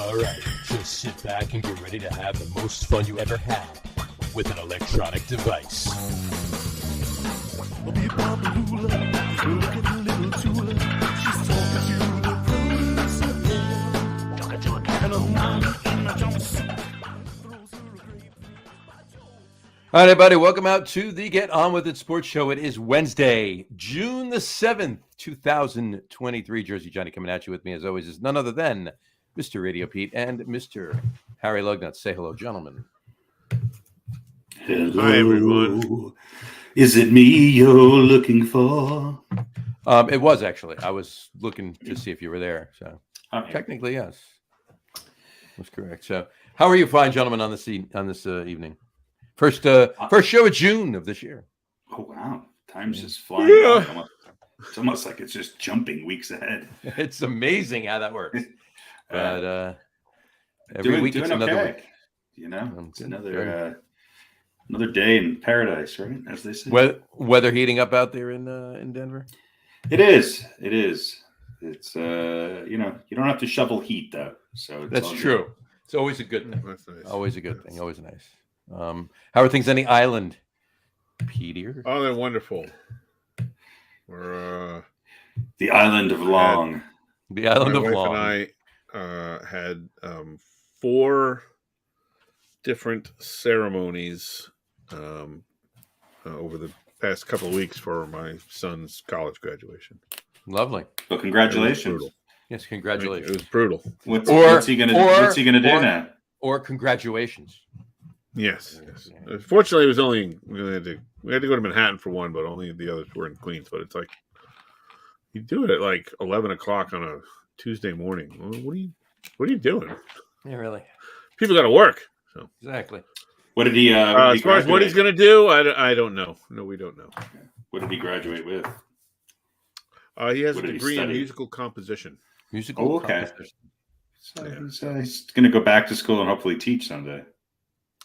All right, just sit back and get ready to have the most fun you ever had with an electronic device. All right, everybody, welcome out to the Get On With It Sports Show. It is Wednesday, June the 7th, 2023. Jersey Johnny coming at you with me, as always, is none other than Mr. RadioPete and Mr. Harry Lug Nutz. Say hello, gentlemen. Hello. Hi, everyone. Is it me you're looking for? It was, actually. I was looking to see if you were there. So technically, yes. That's correct. So how are you fine, gentlemen, on this evening? First show of June of this year. Oh, wow. Time's just flying by. It's almost like it's just jumping weeks ahead. It's amazing how that works. But every week it's another week. You know, it's another day in paradise, right? As they say. Weather heating up out there in Denver? It is. It's you don't have to shovel heat though. So that's true. Good. It's always a good thing. That's nice. Always a good thing. Always nice. How are things on the island, Peter? Oh, they're wonderful. We're the island of Long. The island of Long. My wife and I had 4 different ceremonies over the past couple of weeks for my son's college graduation. Lovely. Well, congratulations. Yes, congratulations. It was brutal. What's he gonna do now? Or congratulations. Yes. Fortunately, it was only we had to go to Manhattan for one, but only the others were in Queens. But it's like you do it at like 11 o'clock on a Tuesday morning. What are you doing? Yeah, really. People got to work. So exactly. What did he? As far as what he's going to do, I don't know. No, we don't know. What did he graduate with? He has a degree in musical composition. Composition. So he's going to go back to school and hopefully teach someday.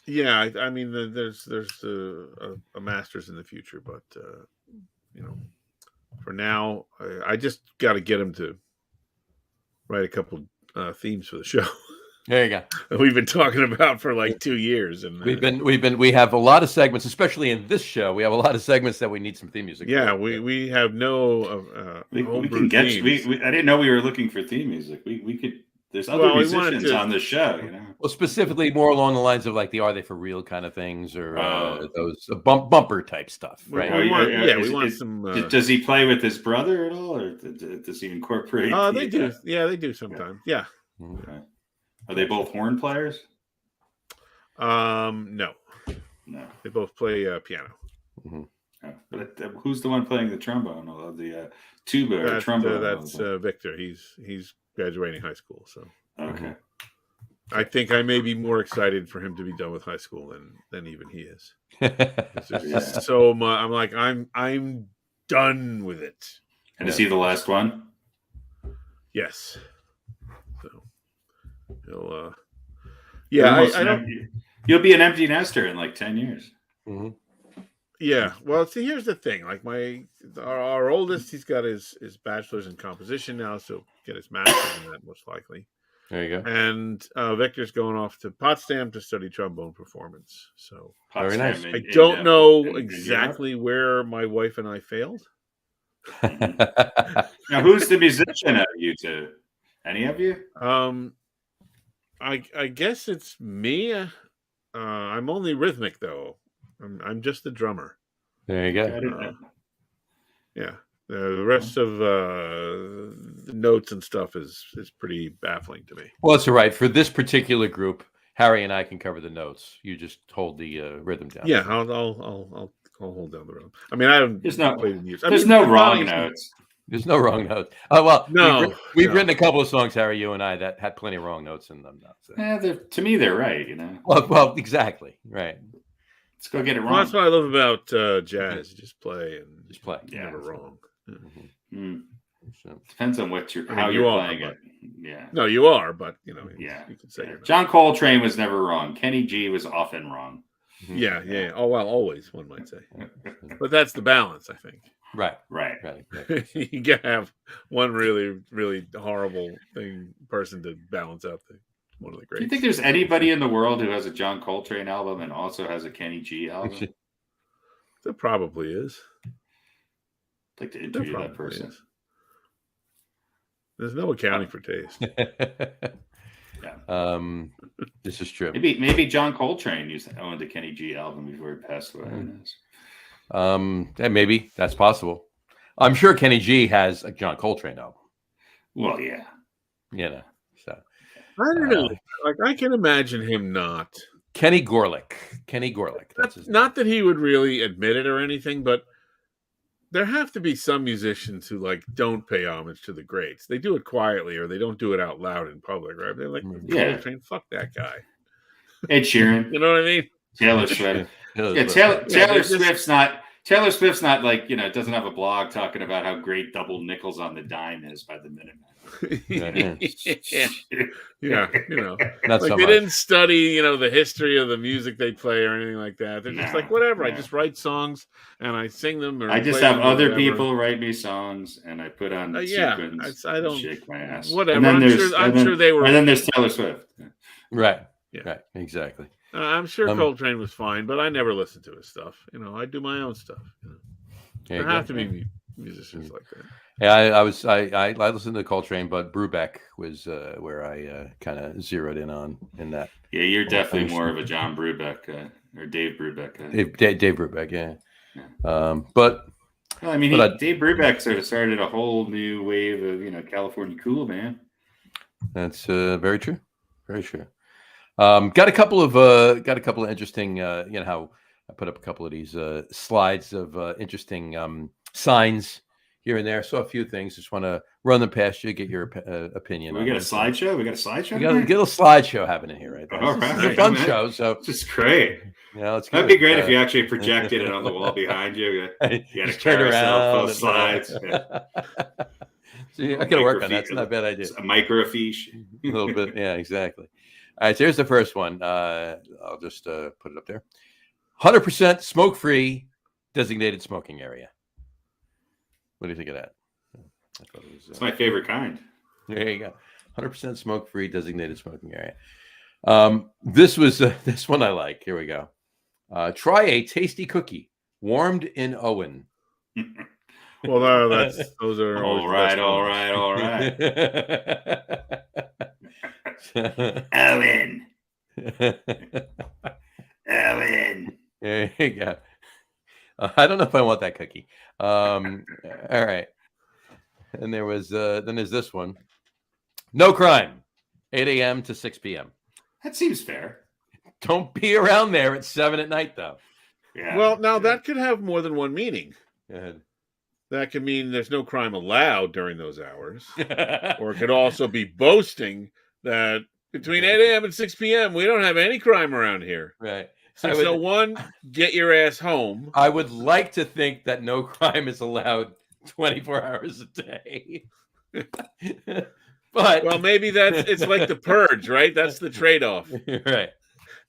Yeah, I mean, there's a master's in the future, but for now, I just got to get him to write a couple themes for the show. There you go. We've been talking about for like 2 years, and we have a lot of segments, especially in this show. We have a lot of segments that we need some theme music. Yeah, we have no. We can get. I didn't know we were looking for theme music. We could. There's other musicians on the show, you know. Well, specifically more along the lines of like the "Are They for Real" kind of things, or those bumper type stuff, right? We want some. Does he play with his brother at all, or does he incorporate? They do. Yeah, they do sometimes. Yeah. Okay. Are they both horn players? No. They both play piano. Mm-hmm. But who's the one playing the trombone? Or the tuba or trombone? That's Victor. He's graduating high school, so okay. I think I may be more excited for him to be done with high school than even he is. So I'm like I'm done with it. And is he the last one? Yes. So he'll you'll be an empty nester in like 10 years. Mm-hmm. Yeah. Well, see, here's the thing. Like our oldest, he's got his bachelor's in composition now, so get his master's in that most likely. There you go. And Victor's going off to Potsdam to study trombone performance. So very nice. I don't know exactly where my wife and I failed. Now, who's the musician of you two? Any of you? I guess it's me. I'm only rhythmic though. I'm just the drummer. There you go. Yeah. The rest of the notes and stuff is pretty baffling to me. Well, that's all right. For this particular group, Harry and I can cover the notes. You just hold the rhythm down. Yeah, I'll hold down the rhythm. I mean, I haven't played in years. There's no wrong notes. There's no wrong notes. Oh well, no, we've written a couple of songs, Harry, you and I, that had plenty of wrong notes in them. So. Yeah, to me, they're right. You know. Well, exactly right. Let's go get it wrong. Well, that's what I love about jazz. You just play and just play. Yeah, never wrong. Mm-hmm. Mm. So, depends on how you're playing it. Yeah. No, you are, but you can say you're not. John Coltrane was never wrong. Kenny G was often wrong. Yeah. Oh well, always one might say. But that's the balance, I think. Right. You gotta have one really, really horrible person to balance out one of the Do greats. you think there's anybody in the world who has a John Coltrane album and also has a Kenny G album? There probably is. I'd like to interview that person. There's no accounting for taste. Yeah. This is true. Maybe John Coltrane owned a Kenny G album before he passed away. Who knows? And maybe that's possible. I'm sure Kenny G has a John Coltrane album. Well, yeah. So I don't know. Like, I can imagine him not. Kenny Gorlick. That's his name. Not that he would really admit it or anything, but there have to be some musicians who don't pay homage to the greats. They do it quietly, or they don't do it out loud in public, right? They're like, Coltrane, fuck that guy. Ed Sheeran. You know what I mean? Taylor Swift. Taylor Swift's not. Taylor Swift's not doesn't have a blog talking about how great Double Nickels on the Dime is by the Minutemen. Yeah. Not so they much. didn't study, the history of the music they play or anything like that. They're just whatever. I just write songs and I sing them. Or I just have other people write me songs and I put on sequins. I don't shake my ass. Whatever. I'm sure they were. And then there's Taylor Swift. Right. Yeah. Right. Exactly. I'm sure Coltrane was fine, but I never listened to his stuff. I do my own stuff. There have to be musicians like that. Yeah, I listened to Coltrane, but Brubeck was where I kind of zeroed in that. Yeah, you're definitely more of a John Brubeck or Dave Brubeck. Dave Brubeck, yeah. Dave Brubeck sort of started a whole new wave of California cool, man. That's very true. Very true. Got a couple of interesting. How I put up a couple of these slides of interesting signs here and there. Saw a few things. Just want to run them past you, get your opinion. We got a slideshow. We got a slideshow. We got a little slideshow happening here, right? All right, it's a fun show. So it's great. It's that'd be great if you actually projected it on the wall behind you. You got a carousel full of slides. See, I got to work on that. It's not a bad idea. A microfiche. A little bit, yeah, exactly. All right, so here's the first one. I'll just put it up there. 100% smoke-free designated smoking area. What do you think of that? It's my favorite kind. There you go. 100% smoke-free designated smoking area. This one I like. Here we go. Try a tasty cookie warmed in Owen. Well, those are all right. Owen. There you go. I don't know if I want that cookie. All right. And there's this one. No crime. 8 a.m. to 6 p.m. That seems fair. Don't be around there at 7 at night, though. Yeah. Well, now that could have more than one meaning. Go ahead. That could mean there's no crime allowed during those hours. Or it could also be boasting that between 8 a.m. and 6 p.m., we don't have any crime around here. Right. 601, get your ass home. I would like to think that no crime is allowed 24 hours a day. But maybe it's like the purge, right? That's the trade-off. Right.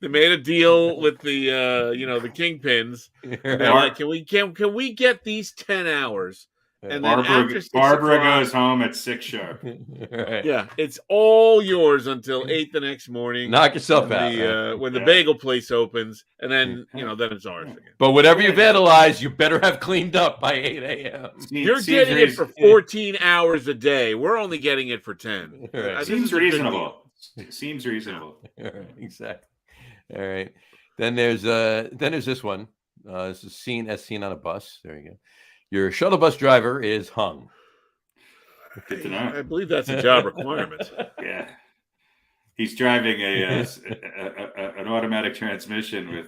They made a deal with the the kingpins. They're like, can we get these 10 hours? And then Barbara goes home at 6 sharp. Right. Yeah, it's all yours until 8 the next morning. Knock yourself out. When the bagel place opens, and then then it's ours again. But whatever you vandalize, you better have cleaned up by 8 a.m. You're getting it for 14 hours a day. We're only getting it for 10. Right. Seems reasonable. Seems reasonable. Right, exactly. All right. Then there's this one. This is seen on a bus. There you go. Your shuttle bus driver is hung. Good to know. I believe that's a job requirement. Yeah. He's driving an automatic transmission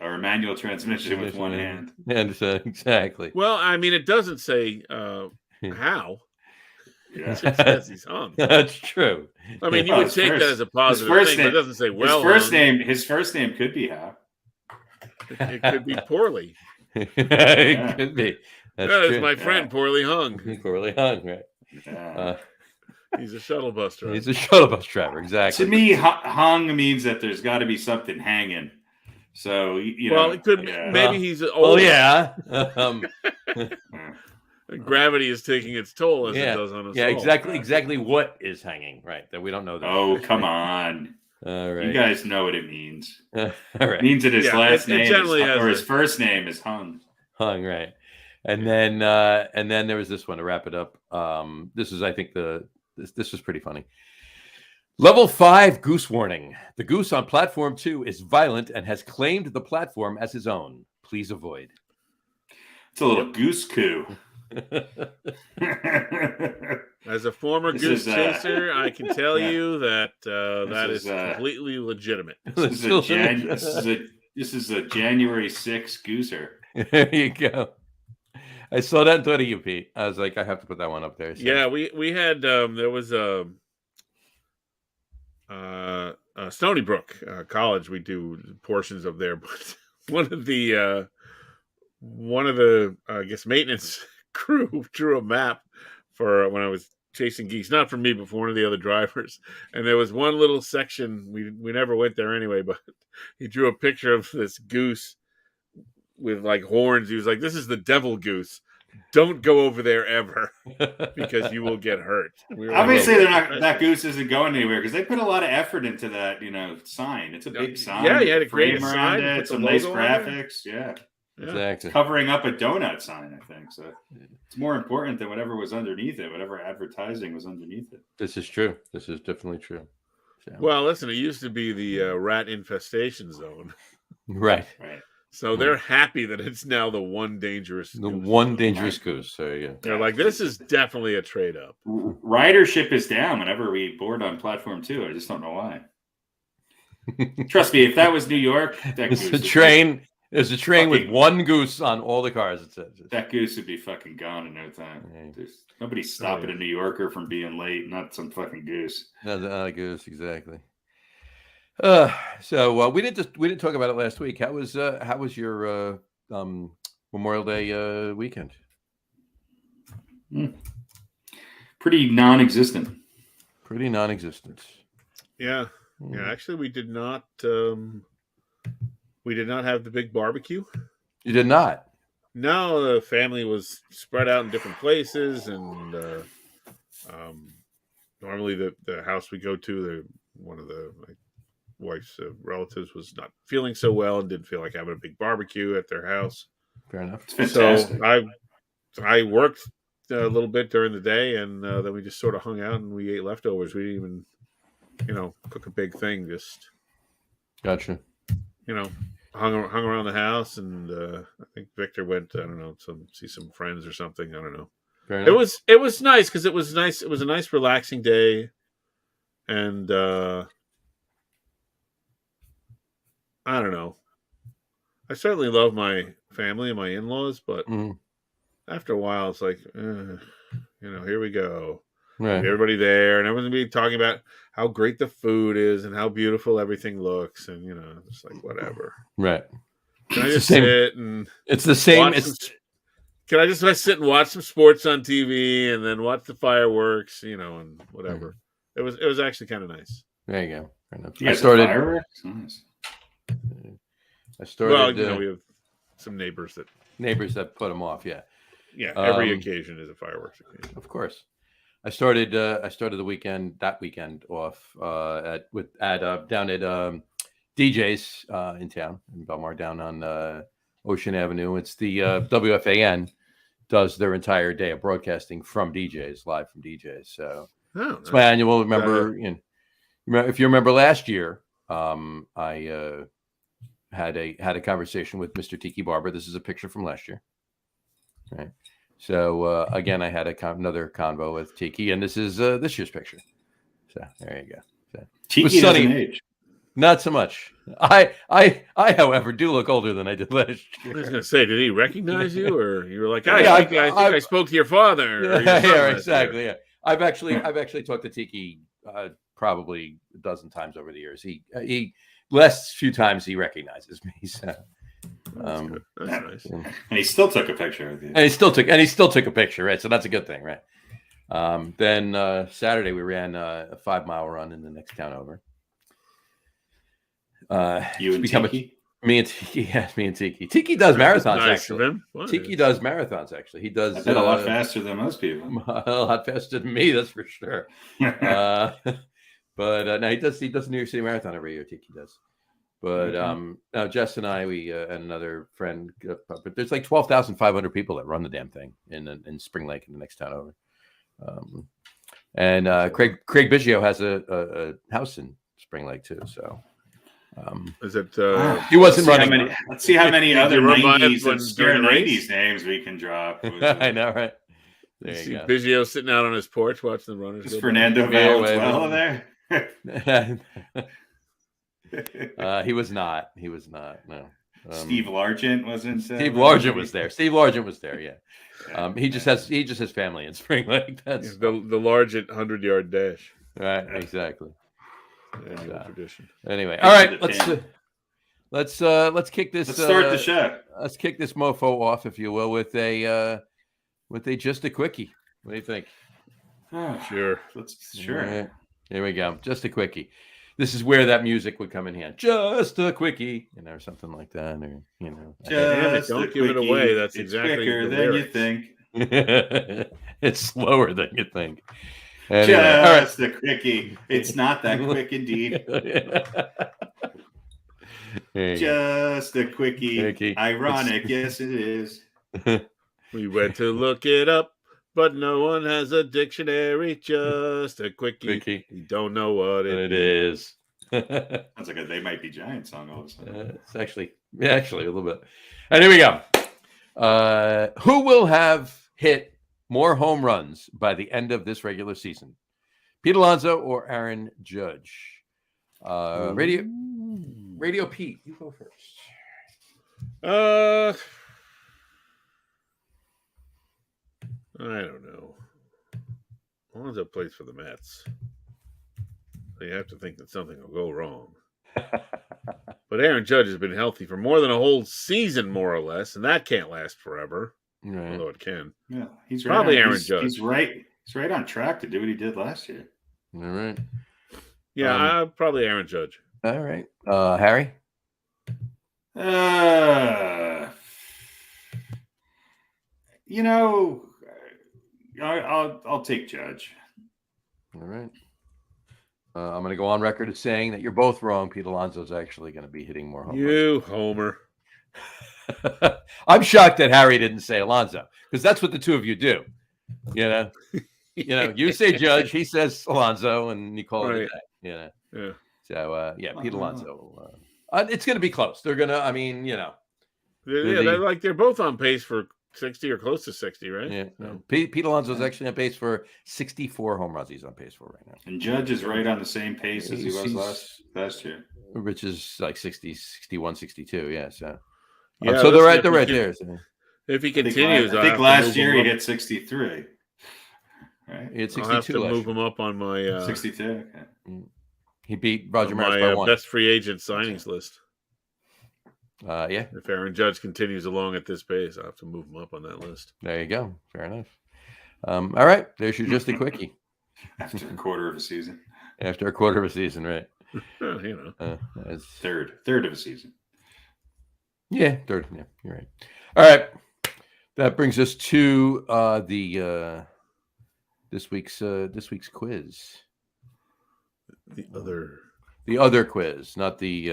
or a manual transmission with one hand. And exactly. Well, I mean, it doesn't say how. Yeah. It just says he's hung. That's true. I mean, you would take that as a positive thing, but it doesn't say His first name could be How. It could be Poorly. It could be. That's my friend, Poorly Hung. Poorly hung, right? Yeah. He's a shuttle bus driver. He's a shuttle bus driver, exactly. To me, hung means that there's got to be something hanging. So it could be. Maybe he's old. Oh yeah. Gravity is taking its toll as it does on us. Yeah, exactly what is hanging, right? That we don't know that. Oh, come on. All right. You guys know what it means. All right. It means that his last name or his first name is Hung. Hung, right. And then there was this one to wrap it up. This is, I think, this was pretty funny. Level 5 goose warning. The goose on platform 2 is violent and has claimed the platform as his own. Please avoid. It's a little goose coup. As a former goose chaser, I can tell you that that is completely legitimate. This is a January 6th gooser. There you go. I saw that and thought of you, Pete. I was like, I have to put that one up there. So. Yeah, we had there was Stony Brook College. We do portions of there, but one of the I guess maintenance crew drew a map for when I was chasing geese, not for me, but for one of the other drivers. And there was one little section we never went there anyway, but he drew a picture of this goose with like horns. He was like, "This is the devil goose. Don't go over there ever because you will get hurt." Obviously, they're not. That goose isn't going anywhere because they put a lot of effort into that. Sign. It's a big sign. Yeah, you had a great frame sign. around it, some nice graphics. Yeah, exactly. It's covering up a donut sign, I think. So it's more important than whatever was underneath it. Whatever advertising was underneath it. This is true. This is definitely true. So. Well, listen, it used to be the rat infestation zone. Right. So they're happy that it's now the one dangerous goose. One dangerous goose. So yeah. They're like, this is definitely a trade up. Ridership is down whenever we board on platform 2. I just don't know why. Trust me, if that was New York, there's a train with one goose on all the cars. That goose would be fucking gone in no time. There's nobody stopping a New Yorker from being late, not some fucking goose. Not a goose, exactly. So we didn't talk about it last week. How was your Memorial Day weekend? Pretty non-existent. Yeah. Actually, we did not have the big barbecue. You did not? No, the family was spread out in different places, and normally the house we go to, one of the wife's relatives was not feeling so well and didn't feel like having a big barbecue at their house. Fair enough. So I worked a little bit during the day, and then we just sort of hung out and we ate leftovers. We didn't even, cook a big thing. Just gotcha. Hung around the house, and I think Victor went, I don't know, see some friends or something. I don't know. It was nice because it was nice. It was a nice, relaxing day, and I don't know. I certainly love my family and my in-laws, but after a while, it's like, here we go. Right. Everybody there, and everyone's be talking about how great the food is and how beautiful everything looks, and it's like whatever. Right. Can I just sit and? It's the same. Can I just sit and watch some sports on TV and then watch the fireworks, and whatever? It was actually kind of nice. There you go. Fair enough. I started fireworks. Nice. Well, we have some neighbors that put them off. Yeah. Yeah. Every occasion is a fireworks occasion. Of course. I started the weekend off down at DJ's in town in Belmar, down on Ocean Avenue. It's the WFAN does their entire day of broadcasting from DJ's, live from DJ's. So it's my annual. If you remember last year, I had a conversation with Mr. Tiki Barber. This is a picture from last year, right? So again, I had another convo with Tiki, and this is this year's picture. So there you go. So, Tiki doesn't age. Not so much. I, however, do look older than I did last year. I was going to say, did he recognize you, or you were like, I think I spoke to your father? Yeah, exactly. Yeah, I've actually talked to Tiki probably a dozen times over the years. He last few times he recognizes me. So. That's nice. And he still took a picture of you. And he still took a picture, right? So that's a good thing, right? Then Saturday we ran a 5-mile run in the next town over. You and Tiki? Me and Tiki, yes, me and Tiki. Tiki does marathons, nice actually. Tiki does marathons, actually. He does a lot faster than most people. A lot faster than me, that's for sure. But no, he does the New York City Marathon every year. Tiki does. But now Jess and I, we and another friend, but there's like 12,500 people that run the damn thing in Spring Lake, in the next town over. And Craig Biggio has a house in Spring Lake too. So is it? He wasn't running. Let's see how many other run by 90s it and scare during the race? 90s names we can drop. I know, right? There You you see go. Biggio sitting out on his porch watching the runners. Is go by. Fernando Valenzuela there? He was not. He was not. No. Steve Largent wasn't. Steve Largent was there. Steve Largent was there. Yeah. He just has family in Spring Lake. That's the Largent 100-yard dash. right. Exactly. Yeah, tradition. Anyway, all right. Let's kick this. Let's start the show. Let's kick this mofo off, if you will, with a just a quickie. What do you think? Sure. Sure. All right. Here we go. Just a quickie. This is where that music would come in hand. Just a quickie, or something like that, or Don't give it away. That's exactly quicker than you think. It's slower than you think. Anyway, just a quickie. It's not that quick indeed. Just a quickie. Ironic. Yes, it is. We went to look it up, but no one has a dictionary. Just a quickie. You don't know what it is. Sounds like a They Might Be Giant song all of a sudden. It's actually a little bit. And here we go. Who will have hit more home runs by the end of this regular season? Pete Alonso or Aaron Judge? Radio Pete, you go first. I don't know. Alonso plays for the Mets. So you have to think that something will go wrong. But Aaron Judge has been healthy for more than a whole season, more or less, and that can't last forever. Right. Although it can. Yeah, he's probably right Aaron Judge. He's right on track to do what he did last year. All right. Yeah, probably Aaron Judge. All right. Harry? I'll take Judge. All right. I'm going to go on record as saying that you're both wrong. Pete Alonso is actually going to be hitting more home runs. Homer. I'm shocked that Harry didn't say Alonso, because that's what the two of you do. You say Judge, he says Alonso, and you call it a day. Yeah. So Pete Alonso. It's going to be close. They're going to. They're both on pace for 60 or close to 60, right? Yeah. No. Pete Alonso is actually on pace for 64 home runs. He's on pace for right now. And Judge is right on the same pace as he was last year. Which is like 60, 61, 62. Yeah. So, so they're right there. So. If he continues, I think last year he hit 63. Right? He had 62. I'll have to move him up on my 62. Okay. He beat Roger Maris by one. Best free agent signings list. Yeah. If Aaron Judge continues along at this pace, I'll have to move him up on that list. There you go. Fair enough. All right. There's your just a quickie. After a quarter of a season. After a quarter of a season, right? Third of a season. Yeah, third. Yeah, you're right. All right. That brings us to this week's quiz. The other quiz, not the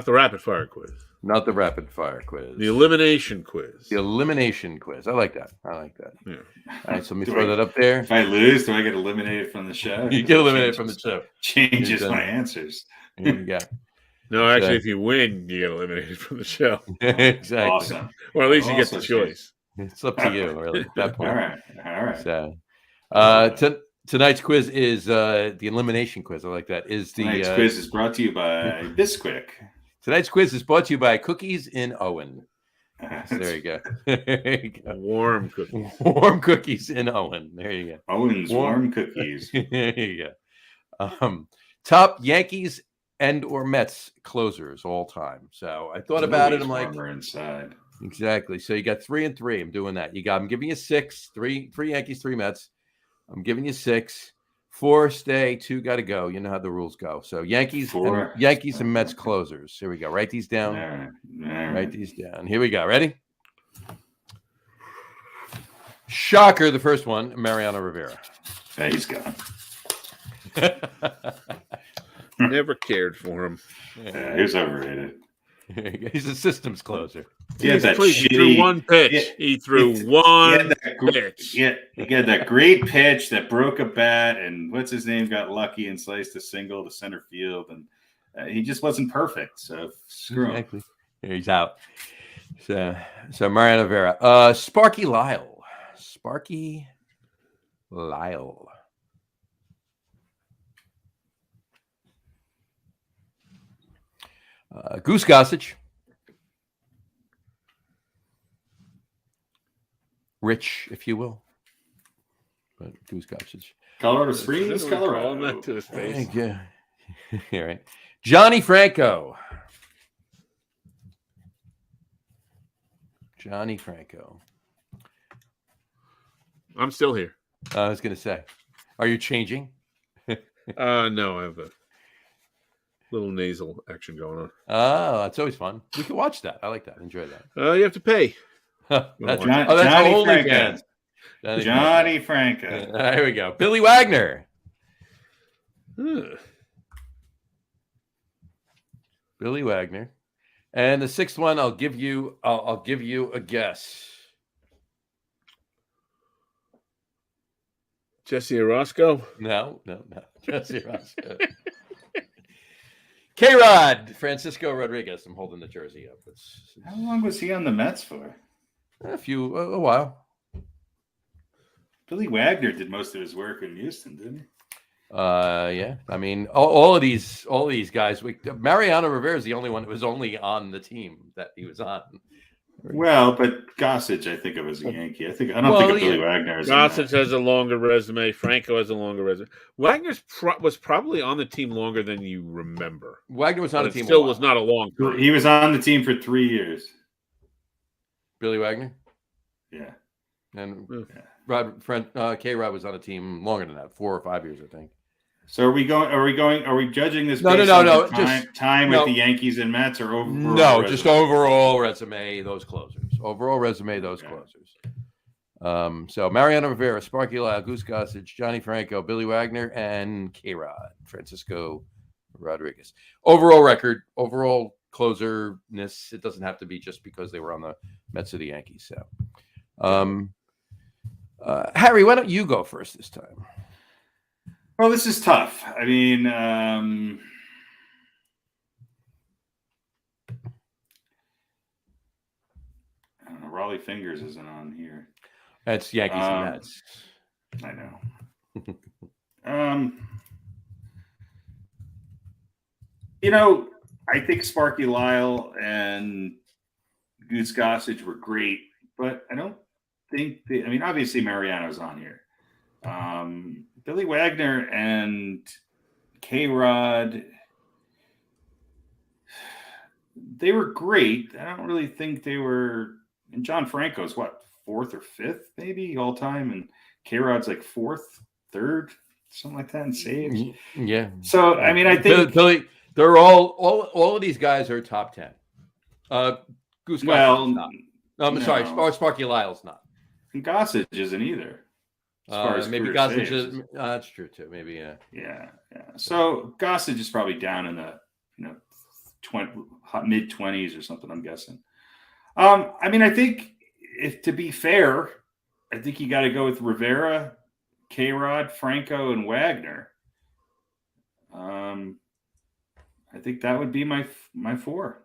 rapid fire quiz. Not the rapid fire quiz. The elimination quiz. The elimination quiz. I like that. Yeah. All right, so let me Do throw that up there. If I lose, do I get eliminated from the show? You get eliminated from the show. Changes my answers. Here you go. No, actually, if you win, you get eliminated from the show. Exactly. Awesome. Or at least you get the choice. It's up to you, really, at that point. All right. So, tonight's quiz is the elimination quiz. I like that. Tonight's quiz is brought to you by Bisquick. Tonight's quiz is brought to you by Cookies in Owen. So there you go. Warm cookies. Warm cookies in Owen. There you go. Owen's warm cookies. There you go. Top Yankees and or Mets closers all time. So I thought about it. I'm like, inside. Exactly. So you got 3 and 3. I'm doing that. I'm giving you 6. 3 Yankees, 3 Mets. I'm giving you 6. 4 stay, 2 got to go. You know how the rules go. So Yankees and Mets closers. Here we go. Write these down. All right. Write these down. Here we go. Ready? Shocker, the first one, Mariano Rivera. Yeah, he's gone. Never cared for him. Yeah, he was overrated. He's a systems closer. He had that He threw one pitch. He threw one pitch. Yeah, he had that great pitch that broke a bat, and what's his name got lucky and sliced a single to center field, and he just wasn't perfect. So screw him. He's out. So Mariano Rivera, Sparky Lyle. Goose Gossage. Rich, if you will. But Goose Gossage. Colorado Springs, Colorado. That to his face. Yeah. Yeah, right. Johnny Franco. I'm still here. I was going to say, are you changing? No, I have a little nasal action going on. Oh, that's always fun. We can watch that. I like that. Enjoy that. You have to pay. That's Johnny Franco. Johnny Franco. There we go. Billy Wagner. Billy Wagner. And the sixth one, I'll give you a guess. Jesse Orozco? No. Jesse Orozco. K-Rod, Francisco Rodriguez. I'm holding the jersey up. How long was he on the Mets for? A while. Billy Wagner did most of his work in Houston, didn't he? Yeah. I mean, all of these guys. Mariano Rivera is the only one that was only on the team that he was on. Well, but Gossage, I think of as a Yankee. I don't think of Billy Wagner as Gossage has a longer resume. Franco has a longer resume. Wagner's was probably on the team longer than you remember. Wagner was on the team. Still was not a long time. He was on the team for 3 years. Billy Wagner. Yeah. And K-Rod was on a team longer than that, 4 or 5 years, I think. So are we judging this? No. Time with the Yankees and Mets or overall? No, just overall resume. Those closers. Closers. So Mariano Rivera, Sparky Lyle, Goose Gossage, Johnny Franco, Billy Wagner, and K-Rod, Francisco Rodriguez. Overall record, overall closerness. It doesn't have to be just because they were on the Mets or the Yankees. So, Harry, why don't you go first this time? Well, this is tough. I mean, I don't know. Raleigh Fingers isn't on here. That's Yankees and Mets. I know. I think Sparky Lyle and Goose Gossage were great, but I don't think obviously Mariano's on here. Billy Wagner and K-Rod, they were great. I don't really think they were. And John Franco's 4th or 5th maybe all time, and K-Rod's like 4th, 3rd, something like that in saves. Yeah. So I think Billy, they're all of these guys are top 10. Goose Gossage is not. I'm sorry, Sparky Lyle's not. And Gossage isn't either. As far as maybe Gossage is. That's true too. Maybe yeah. So Gossage is probably down in the mid 20s or something. I'm guessing. I think to be fair, I think you got to go with Rivera, K-Rod, Franco, and Wagner. I think that would be my 4.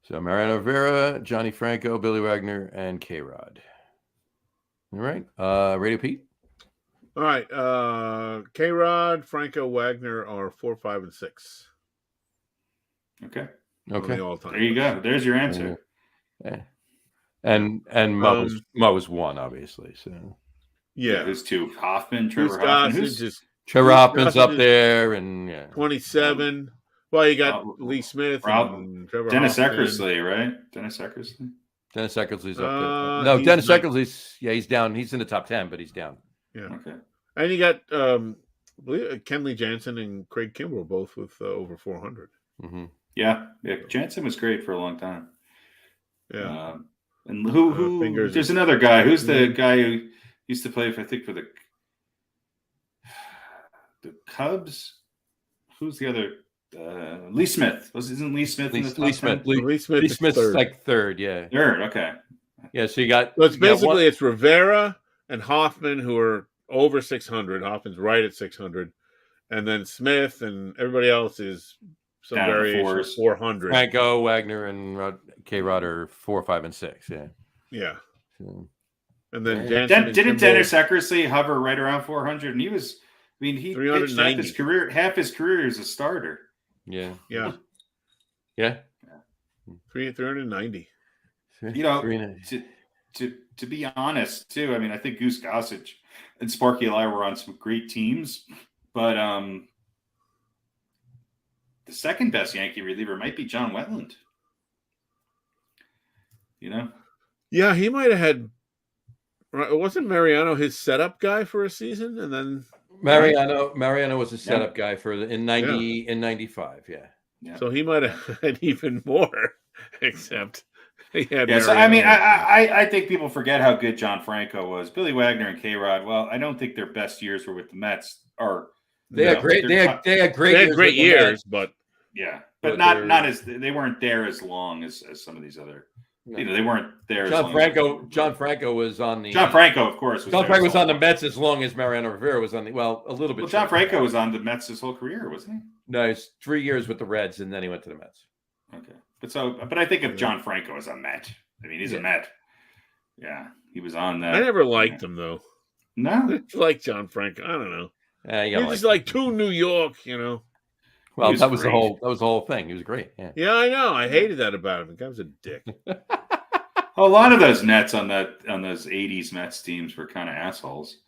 So Mariano Rivera, Johnny Franco, Billy Wagner, and K-Rod. All right. RadioPete? All right. K-Rod, Franco, Wagner are 4, 5, and 6. Okay. All time. There you go. There's your answer. Yeah. And Mo was 1, obviously. So yeah. There's 2. Hoffman, Trevor Hoffman. Trevor Hoffman's up there, and 27. Well, you got Lee Smith and Trevor Dennis Hoffman. Eckersley, right? Dennis Eckersley's up there. No, Dennis Eckersley's he's down. He's in the top 10, but he's down. Yeah. Okay. And you got Kenley Jansen and Craig Kimbrell both with over 400. Mm-hmm. Yeah. Jansen was great for a long time. Yeah. And who there's another guy. Who's the guy who used to play for the Cubs. Who's the other? Lee Smith. Isn't Lee Smith in the top Lee Smith. 10? Lee Smith is Smith's third. like third, yeah. Third, okay. Yeah, so you got... So it's you got basically it's Rivera and Hoffman who are over 600. Hoffman's right at 600. And then Smith and everybody else is some Down in the variation of fours. 400. Franco, Wagner, and K-Rod are 4, 5, and 6, yeah. Yeah. So, And then Yeah. Jansen and Didn't Kimball- Dennis Eckersley hover right around 400? And he was, I mean, he pitched half his career as a starter. yeah. Yeah. Yeah. 390. You know, 390. to be honest, too, I mean, I think Goose Gossage and Sparky Eli were on some great teams, but the second best Yankee reliever might be John Wetland. You know? Yeah, he might have had. Wasn't Mariano his setup guy for a season, and then Mariano was a setup guy for in 95, yeah. So he might have had even more, except he had. Yeah, so Mariano. I mean, I think people forget how good John Franco was. Billy Wagner and K-Rod. Well, I don't think their best years were with the Mets. They had great years, but but not as they weren't there as long as some of these other. No. You know, they weren't there. John Franco was on the. John Franco, of course. John Franco was on the Mets as long as Mariano Rivera was on the. Well, a little bit. Well, John Franco was on the Mets his whole career, wasn't he? No, it's 3 years with the Reds, and then he went to the Mets. Okay, but I think of John Franco as a Met. I mean, he's a Met. Yeah, he was on that. I never liked him though. No, it's like John Franco. I don't know. He's just like to New York, you know. Well, that was the whole thing. He was great. Yeah. Yeah, I know. I hated that about him. The guy was a dick. A lot of those Nets on those '80s Mets teams were kind of assholes.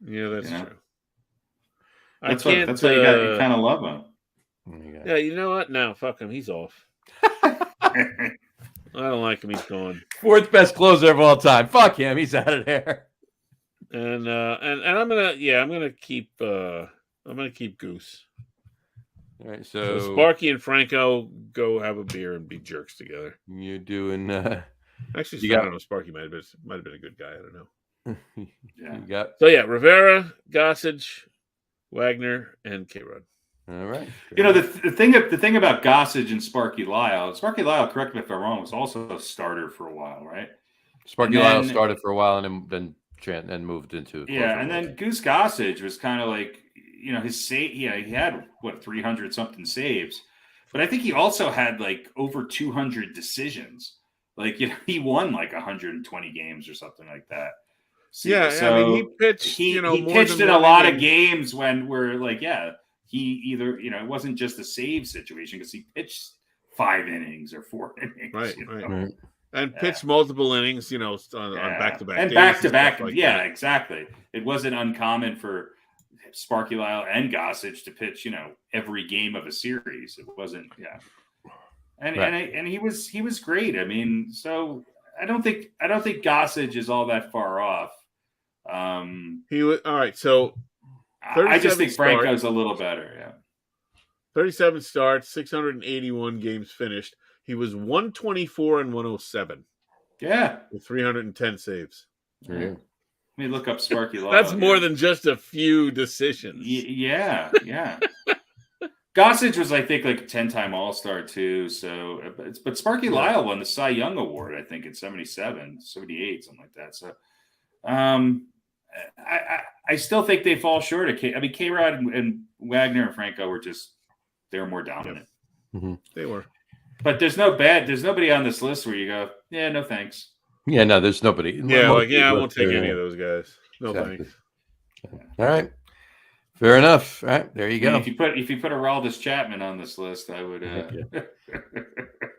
Yeah, that's true. That's why you kind of love him. Yeah, you know what? No, fuck him. He's off. I don't like him. He's gone. 4th best closer of all time. Fuck him. He's out of there. And I'm gonna keep Goose. All right, so Sparky and Franco go have a beer and be jerks together. You're doing. Actually, I don't know. Sparky might have been a good guy. I don't know. Yeah. Rivera, Gossage, Wagner, and K-Rod. All right. You know, the thing about Gossage and Sparky Lyle, correct me if I'm wrong, was also a starter for a while, right? Sparky Lyle started for a while and then moved into and then Goose Gossage was kind of like, you know, his save. Yeah, he had 300 something saves, but I think he also had like over 200 decisions. Like, you know, he won like 120 games or something like that. So I mean, he pitched. He more pitched than in a lot of games when we're like, he either, you know, it wasn't just a save situation because he pitched 5 innings or 4 innings. Right. And pitched multiple innings, you know, on back-to-back and days back-to-back. Like exactly. It wasn't uncommon for Sparky Lyle and Gossage to pitch, you know, every game of a series. It wasn't, and he was great. I mean, so I don't think Gossage is all that far off. He was all right. So I just think Franco's a little better. Yeah, 37 starts, 681 games finished. He was 124 and 107. Yeah, with 310 saves. Yeah. Let me look up Sparky Lyle. That's more than just a few decisions. Yeah. Gossage was, I think, like a 10-time All-Star too. So, but Sparky Lyle won the Cy Young Award, I think, in 77, 78, something like that. So, I still think they fall short of K-Rod and Wagner and Franco they were more dominant. Yeah. Mm-hmm. They were. But there's nobody on this list where you go, yeah, no thanks. Yeah, no, there's nobody. Yeah, I won't take any of those guys. No thanks. All right. Fair enough. All right, there you go. If you put Aroldis Chapman on this list, I would.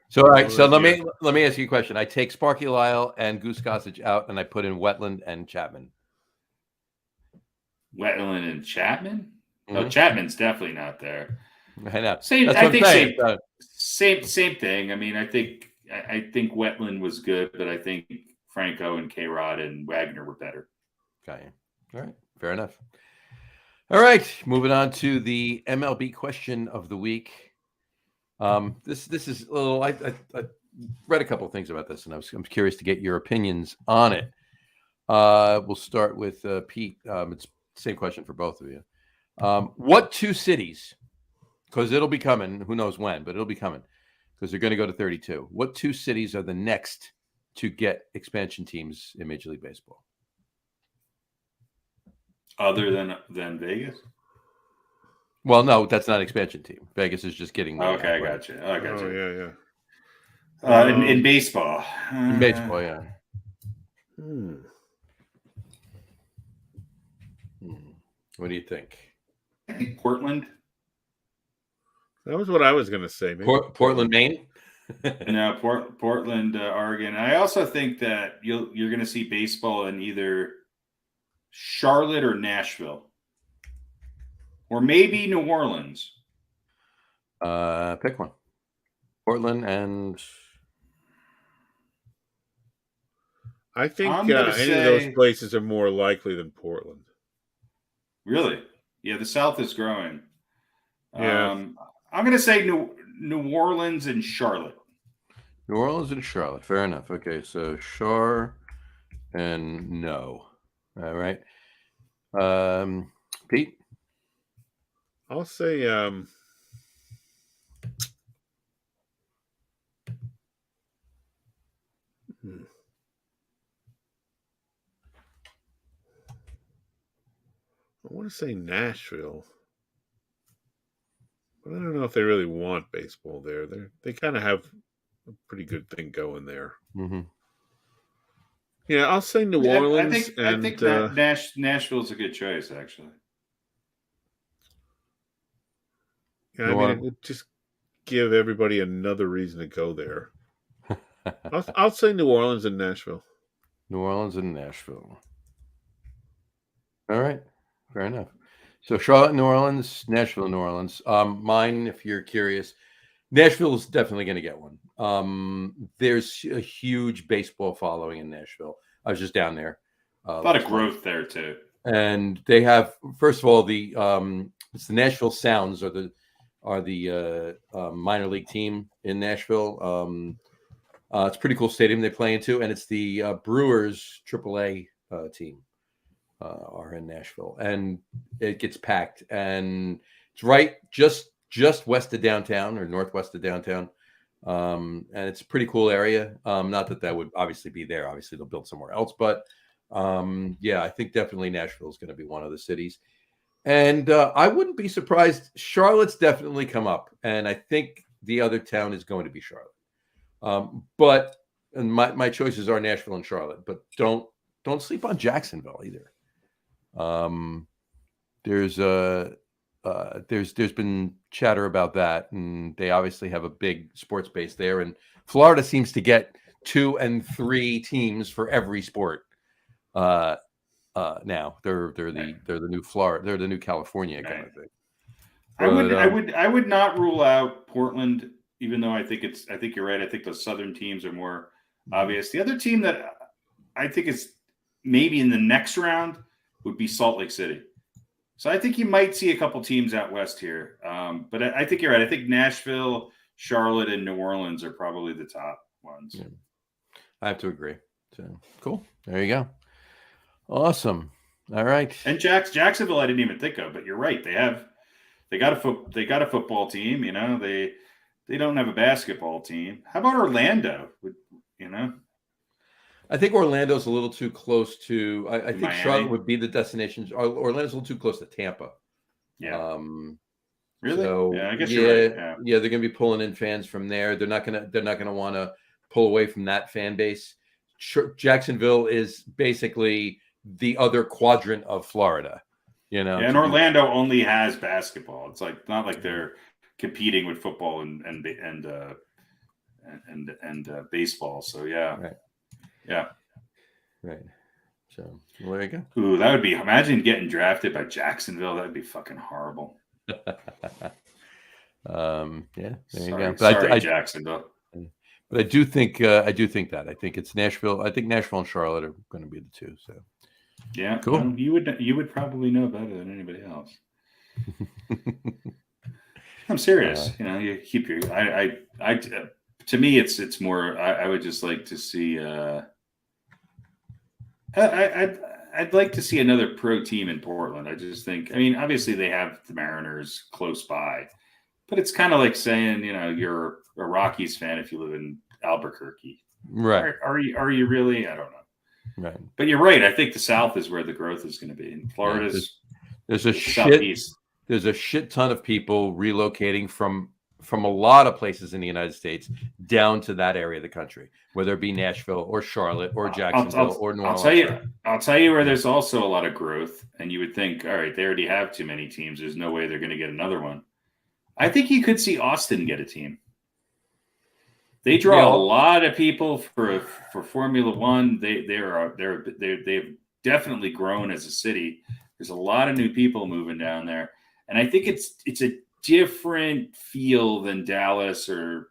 So all right, so let me ask you a question. I take Sparky Lyle and Goose Gossage out, and I put in Wetland and Chapman. Wetland and Chapman? Mm-hmm. Oh, Chapman's definitely not there. I know. Same thing. I mean, I think Wetland was good, but I think Franco and K-Rod and Wagner were better. Okay. All right. Fair enough. All right. Moving on to the MLB question of the week. This is a little. I read a couple of things about this, and I'm curious to get your opinions on it. We'll start with Pete. It's the same question for both of you. What two cities, because it'll be coming, who knows when, but it'll be coming, because they're going to go to 32. What two cities are the next to get expansion teams in Major League Baseball? Other than Vegas? Well, no, that's not an expansion team. Vegas is just getting. Okay, I got you. I got you. Yeah. In baseball. In baseball, yeah. What do you think? I think Portland. That was what I was going to say. Maybe Portland, Maine. No, Portland, Oregon. I also think that you're going to see baseball in either Charlotte or Nashville, or maybe New Orleans. Pick one. Portland and. I think any of those places are more likely than Portland. Really? Yeah, the South is growing. Yeah. I'm going to say New Orleans and Charlotte. New Orleans and Charlotte. Fair enough. Okay, so Char and no. All right. Pete? I'll say I want to say Nashville. But I don't know if they really want baseball there. They kind of have a pretty good thing going there. Mm-hmm. Yeah, I'll say New Orleans. I think Nashville's a good choice, actually. Yeah, I mean, it would just give everybody another reason to go there. I'll say New Orleans and Nashville. New Orleans and Nashville. All right. Fair enough. So Charlotte, New Orleans, Nashville, New Orleans. Mine, if you're curious, Nashville is definitely going to get one. There's a huge baseball following in Nashville. I was just down there. A lot of growth there too. And they have, first of all, it's the Nashville Sounds are the minor league team in Nashville. It's a pretty cool stadium they play into, and it's the Brewers AAA team. Are in Nashville, and it gets packed, and it's right just west of downtown or northwest of downtown, and it's a pretty cool area. Not that would obviously be there. Obviously, they'll build somewhere else, but yeah, I think definitely Nashville is going to be one of the cities, and I wouldn't be surprised. Charlotte's definitely come up, and I think the other town is going to be Charlotte. But and my choices are Nashville and Charlotte, but don't sleep on Jacksonville either. There's been chatter about that, and they obviously have a big sports base there, and Florida seems to get 2 and 3 teams for every sport. Now they're the new Florida, they're the new California kind of thing. I would not rule out Portland, even though I think you're right. I think the Southern teams are more obvious. The other team that I think is maybe in the next round would be Salt Lake City. So I think you might see a couple teams out west here. But I think you're right. I think Nashville, Charlotte, and New Orleans are probably the top ones. Yeah. I have to agree. So cool. There you go. Awesome. All right. And Jacksonville, I didn't even think of, but you're right. They got a football team. You know, they don't have a basketball team. How about Orlando? You know. I think Orlando's a little too close to. I think Miami. Charlotte would be the destination. Orlando's a little too close to Tampa. Yeah. Really? So, yeah, I guess you're right. Yeah, they're going to be pulling in fans from there. They're not going to want to pull away from that fan base. Jacksonville is basically the other quadrant of Florida. You know. Yeah, and Orlando only has basketball. It's like not like they're competing with football and baseball. So yeah. Right. Yeah. Right. So there you go. Ooh, that would be. Imagine getting drafted by Jacksonville. That would be fucking horrible. Yeah. There you go. But Sorry, Jacksonville. But I do think that. I think it's Nashville. I think Nashville and Charlotte are going to be the two. So yeah, cool. Well, you would probably know better than anybody else. I'm serious. You know, you keep your. To me, it's more. I would just like to see. I'd like to see another pro team in Portland. I just think, I mean, obviously they have the Mariners close by, but it's kind of like saying, you're a Rockies fan if you live in Albuquerque. Right. Are you really? I don't know. Right. But you're right. I think the South is where the growth is going to be. In Florida's there's a Southeast. There's a shit ton of people relocating from a lot of places in the United States down to that area of the country, whether it be Nashville or Charlotte or Jacksonville or New Orleans. I'll tell you where there's also a lot of growth, and you would think, all right, they already have too many teams. There's no way they're going to get another one. I think you could see Austin get a team. They draw a lot of people for Formula One. They've definitely grown as a city. There's a lot of new people moving down there, and I think it's a different feel than Dallas or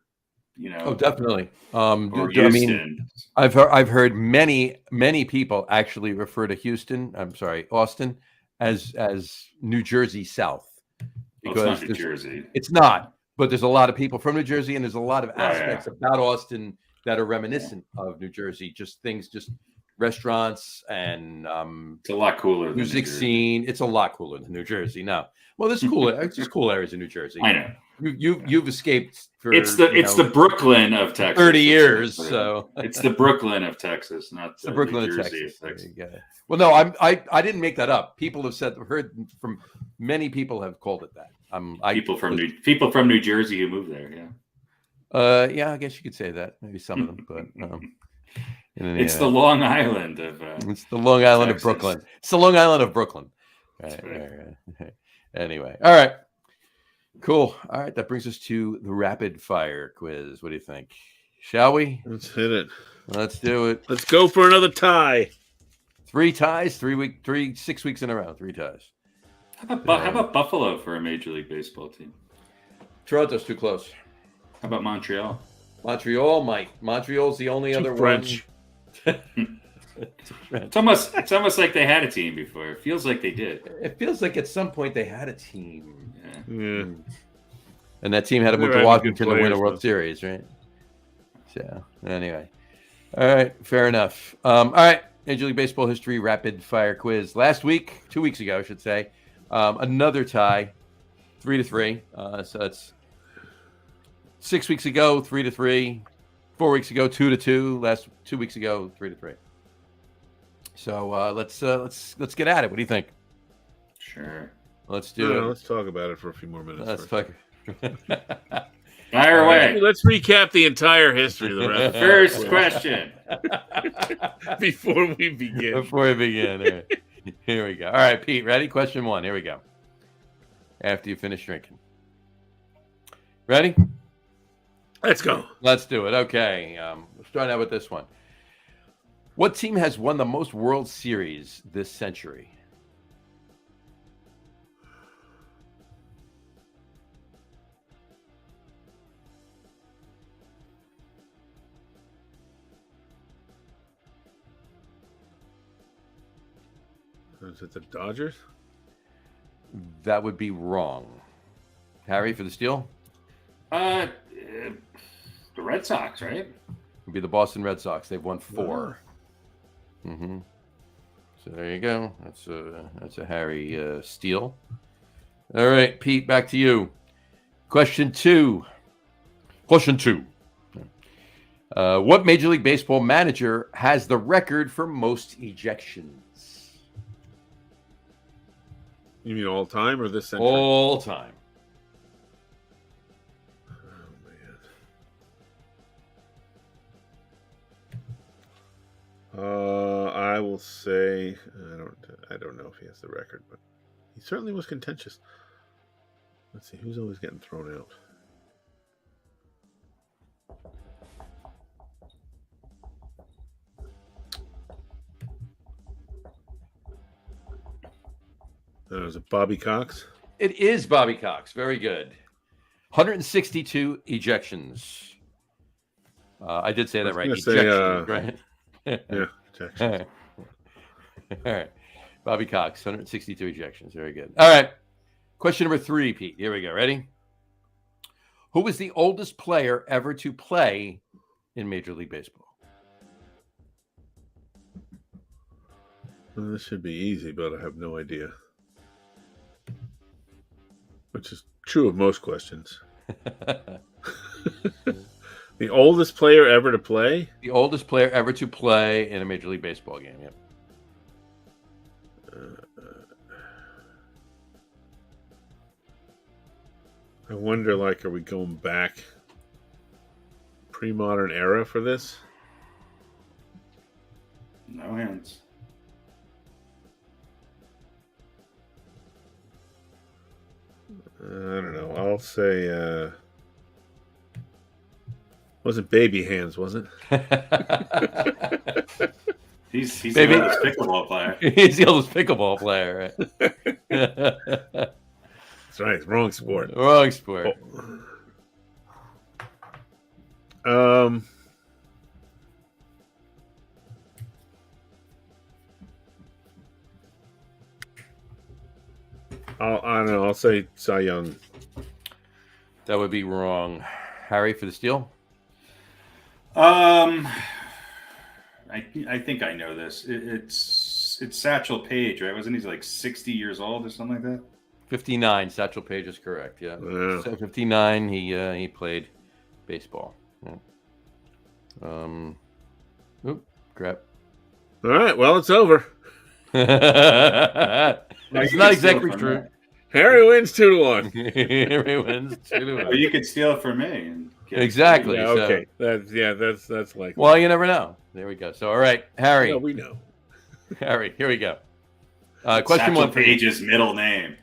Oh, definitely. or Houston. I mean, I've heard many people actually refer to Austin as New Jersey South, because it's not New Jersey. It's not. But there's a lot of people from New Jersey, and there's a lot of aspects about Austin that are reminiscent of New Jersey. Just restaurants and it's a lot cooler. Music scene. It's a lot cooler than New Jersey. No, well, there's cooler. It's just cool areas in New Jersey. I know. You've escaped for it's the Brooklyn of Texas. 30 years. So it's the Brooklyn of Texas, not the Brooklyn New of Texas. Texas. Well, no, I didn't make that up. People have heard from many people have called it that. People from New Jersey who moved there. Yeah. Yeah, I guess you could say that. Maybe some of them, but it's the Long Island of. It's the Long Island Texas. of Brooklyn. It's the Long Island of Brooklyn. Right. Anyway, all right, cool. All right, that brings us to the rapid fire quiz. What do you think? Shall we? Let's hit it. Let's do it. Let's go for another tie. 3 ties, 6 weeks in a row. 3 ties. How about Buffalo for a Major League Baseball team? Toronto's too close. How about Montreal? Montreal might. Montreal's the only other French. one. It's almost like they had a team before. It feels like they did. It feels like at some point they had a team. Yeah. And that team had to move to Washington to win a World Series, right? So, anyway. All right, fair enough. All right, Major League Baseball history rapid fire quiz. 2 weeks ago, I should say, another tie, 3-3. So that's 6 weeks ago, 3-3. 4 weeks ago, 2-2. 2 weeks ago, 3-3. So let's get at it. What do you think? Sure. Let's do it. Let's talk about it for a few more minutes. Let's talk. Fire away. Let's recap the entire history of the rapid fire First question. Before we begin. All right. Here we go. All right, Pete, ready? Question 1. Here we go. After you finish drinking. Ready? Let's go. Let's do it. Okay. We'll start out with this one. What team has won the most World Series this century? Is it the Dodgers? That would be wrong. Harry for the steal? The Red Sox, right? Would be the Boston Red Sox. They've won 4. Mm-hmm. So there you go. That's a Harry steal. All right, Pete, back to you. Question 2. What Major League Baseball manager has the record for most ejections? You mean all time or this century? All time. I will say I don't know if he has the record, but he certainly was contentious. Let's see, who's always getting thrown out? Is it Bobby Cox? It is Bobby Cox. Very good. 162 ejections. I did say that right. Ejections, right? Yeah, ejections. All right. Bobby Cox, 162 ejections. Very good. All right. Question number 3, Pete. Here we go. Ready? Who was the oldest player ever to play in Major League Baseball? Well, this should be easy, but I have no idea. Which is true of most questions. The oldest player ever to play? The oldest player ever to play in a Major League Baseball game, yep. I wonder, like, are we going back pre-modern era for this? No hands. I don't know. I'll say, wasn't Baby Hands, was it? He's Maybe. the oldest pickleball player. He's the oldest pickleball player, right? That's right. Wrong sport. Wrong sport. Oh. I don't know. I'll say Cy Young. That would be wrong. Harry for the steal? I think I know this. It's Satchel Paige, right? Wasn't he like 60 years old or something like that? 59. Satchel Paige is correct. Yeah. So 59. He played baseball. Yeah. Oop, crap. All right. Well, it's over. It's not exactly true. Harry wins 2-1. Harry wins 2-1. Well, you could steal it from me. And Exactly. Yeah, okay. That's like. Well, you never know. There we go. So, all right, Harry. No, we know. Harry, here we go. Question Satchel one for you. Paige's middle name.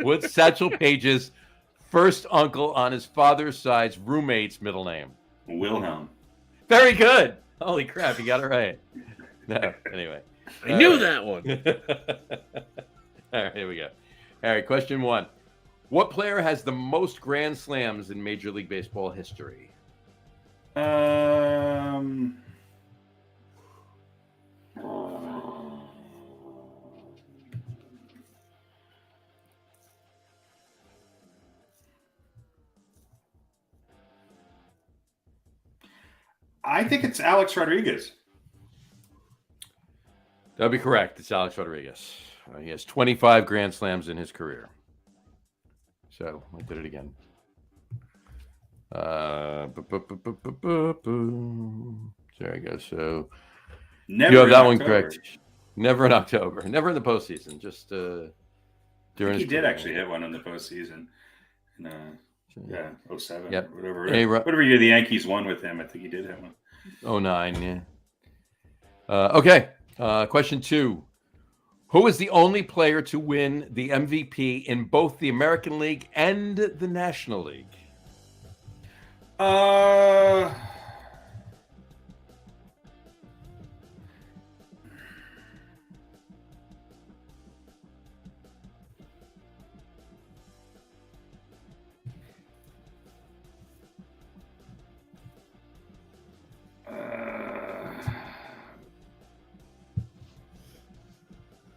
What's Satchel Paige's first uncle on his father's side's roommate's middle name? Wilhelm. Very good. Holy crap, you got it right. No, anyway. I knew that one. All right, here we go. All right, question one. What player has the most Grand Slams in Major League Baseball history? I think it's Alex Rodriguez. That'd be correct. It's Alex Rodriguez. He has 25 Grand Slams in his career. So I did it again. There we go. So Never you have that in one October. correct. Never in October. Never in the postseason. Just I during. think he his did career. actually hit one in the postseason. Yeah, 07. Yep. Whatever. Hey, Whatever year the Yankees won with him, I think he did hit one. 09, yeah. Okay. Question two. Who is the only player to win the MVP in both the American League and the National League?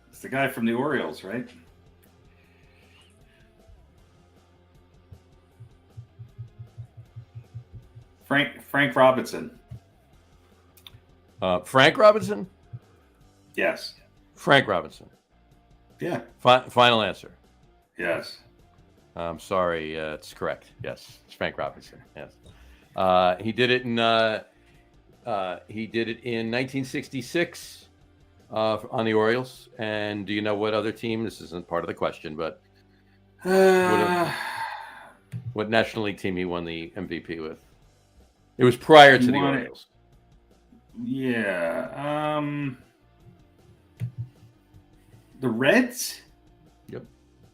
It's the guy from the Orioles, right? Frank Robinson. Frank Robinson? Yes. Frank Robinson. Yeah. Final answer. Yes. I'm sorry. It's correct. Yes, it's Frank Robinson. Yes. He did it in 1966 on the Orioles. And do you know what other team? This isn't part of the question, but what National League team he won the MVP with? It was prior to the Orioles. Yeah. The Reds? Yep.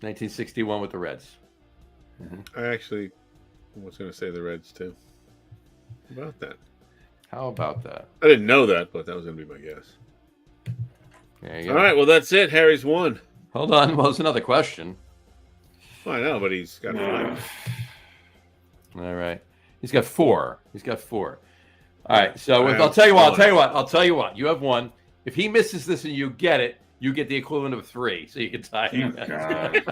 1961 with the Reds. I actually was going to say the Reds too. How about that? How about that? I didn't know that, but that was going to be my guess. There you go. All right, well, that's it. Harry's won. Hold on. Well, there's another question. Well, I know, but he's got 5. All right. He's got 4. All right. So I I'll have tell you what. one. I'll tell you what. You have 1. If he misses this and you get it, you get the equivalent of 3. So you can tie him. Oh, God.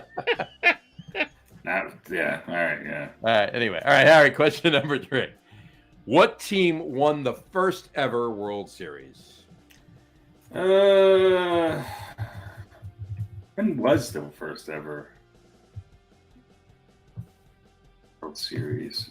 Yeah. All right. Yeah. All right. Anyway. All right, Harry. Question number 3. What team won the first ever World Series? When was the first ever World Series?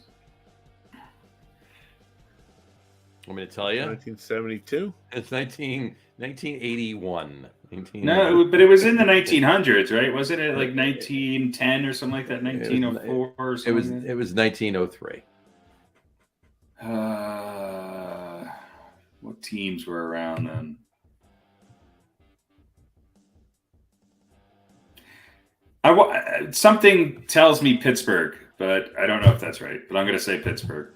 Want me to tell you? 1972. It's 1981. No, but it was in the 1900s, right? Wasn't it like 1910 or something like that? 1904 or something? It was 1903. What teams were around then? Something tells me Pittsburgh, but I don't know if that's right. But I'm going to say Pittsburgh.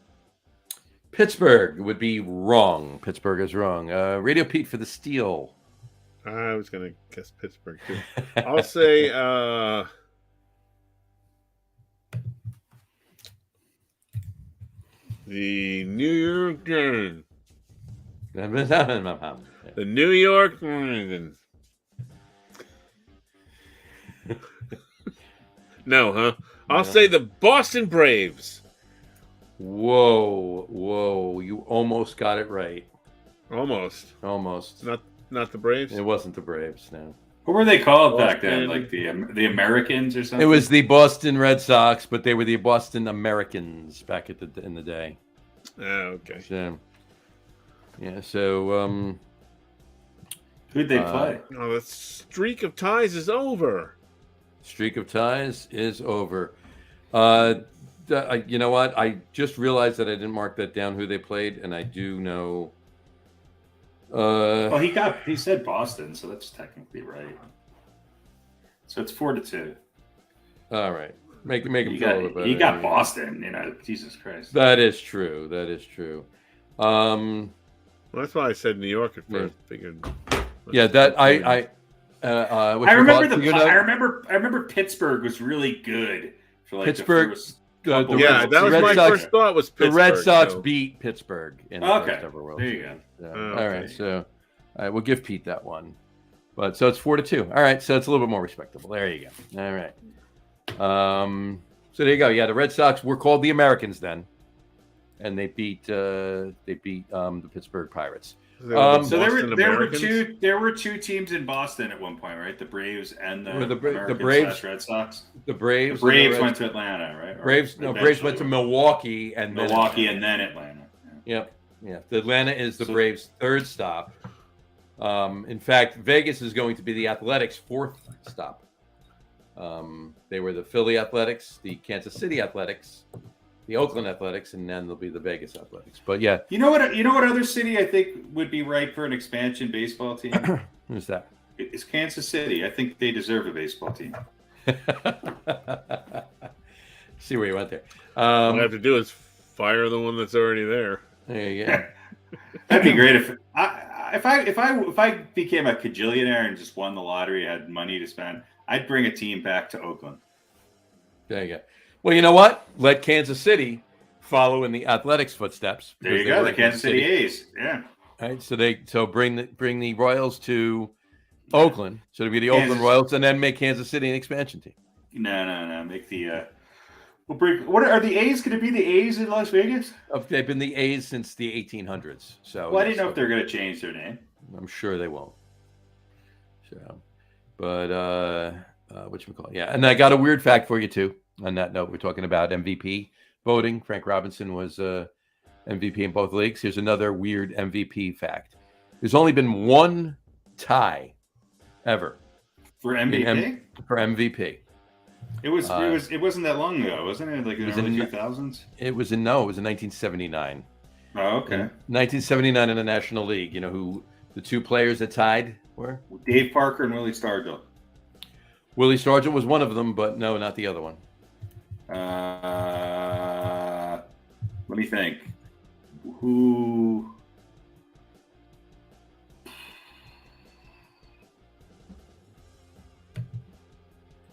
Pittsburgh would be wrong. Pittsburgh is wrong. Radio Pete for the steal. I was going to guess Pittsburgh too. I'll say the New York Giants. The New York Giants. No, huh? I'll say the Boston Braves. Whoa. You almost got it right. Almost. Not the Braves? It wasn't the Braves, no. What were they called back then? Like the Americans or something? It was the Boston Red Sox, but they were the Boston Americans back in the day. Okay. So, yeah, so... who'd they play? Oh, the streak of ties is over. Streak of ties is over. You know what? I just realized that I didn't mark that down who they played, and I do know. Well, he said Boston, so that's technically right. So it's 4-2. All right, make him feel a little better. You got Boston, Jesus Christ. That is true. Well, that's why I said New York at first. Figured. Yeah, that I remember Pittsburgh was really good for like Pittsburgh. The first that was Red my Sox, first thought. Was Pittsburgh, the Red Sox so. beat Pittsburgh in the first ever World Series. There you go. All right, so we'll give Pete that one. But so it's 4-2. All right, so it's a little bit more respectable. There you go. All right. So there you go. Yeah, the Red Sox were called the Americans then, and they beat the Pittsburgh Pirates. So there were two teams in Boston at one point, right? The Braves and the Braves, Red Sox. The Braves went to Atlanta, right? Braves went to Milwaukee and then Atlanta. Yep. Yeah. The Atlanta is the Braves' third stop. In fact, Vegas is going to be the Athletics' fourth stop. They were the Philly Athletics, the Kansas City Athletics, the Oakland Athletics, and then they'll be the Vegas Athletics. But yeah, you know what other city I think would be right for an expansion baseball team? Who's that? It's Kansas City. I think they deserve a baseball team. See where you went there. All I have to do is fire the one that's already there. There you go. That'd be great if I became a cajillionaire and just won the lottery, had money to spend. I'd bring a team back to Oakland. There you go. Well, you know what? Let Kansas City follow in the Athletics' footsteps. There you go, the Kansas City A's. Yeah. All right. So bring the Royals to Oakland. So it'll be the Oakland Royals, and then make Kansas City an expansion team. No. Make the. We'll bring. What are the A's going to be? The A's in Las Vegas? They've been the A's since the 1800s. So. Well, I didn't know if they're going to change their name. I'm sure they won't. So, but whatchamacallit? Yeah, and I got a weird fact for you too. On that note, we're talking about MVP voting. Frank Robinson was MVP in both leagues. Here's another weird MVP fact. There's only been one tie ever for MVP. For MVP, it wasn't that long ago, wasn't it? Like in the early 2000s. It was in 1979. Oh, okay. 1979 in the National League. You know who the two players that tied were? Dave Parker and Willie Stargell. Willie Stargell was one of them, but no, not the other one. Let me think. Who?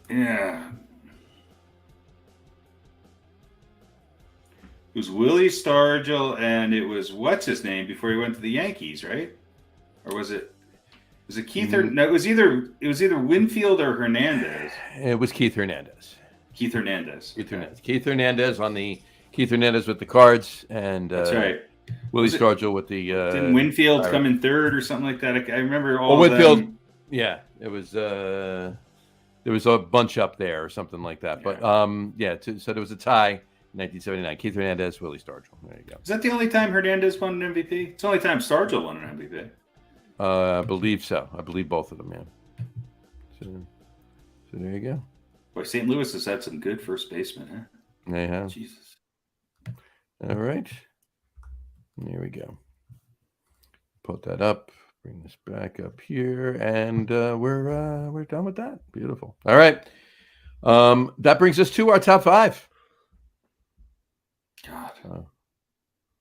Yeah. It was Willie Stargell, and it was what's his name before he went to the Yankees, right? Or was it Keith? No, it was either Winfield or Hernandez. It was Keith Hernandez. Keith Hernandez with the Cards, and that's right. Willie Stargell with the didn't Winfield come in third or something like that? I remember all Winfield. them. Yeah, it was. There was a bunch up there or something like that. But so there was a tie in 1979. Keith Hernandez, Willie Stargell. There you go. Is that the only time Hernandez won an MVP? It's the only time Stargell won an MVP. I believe so. I believe both of them, man. So there you go. Boy, St. Louis has had some good first basemen, huh? They have. Jesus. All right. Here we go. Put that up. Bring this back up here, and we're done with that. Beautiful. All right. That brings us to our top 5. God.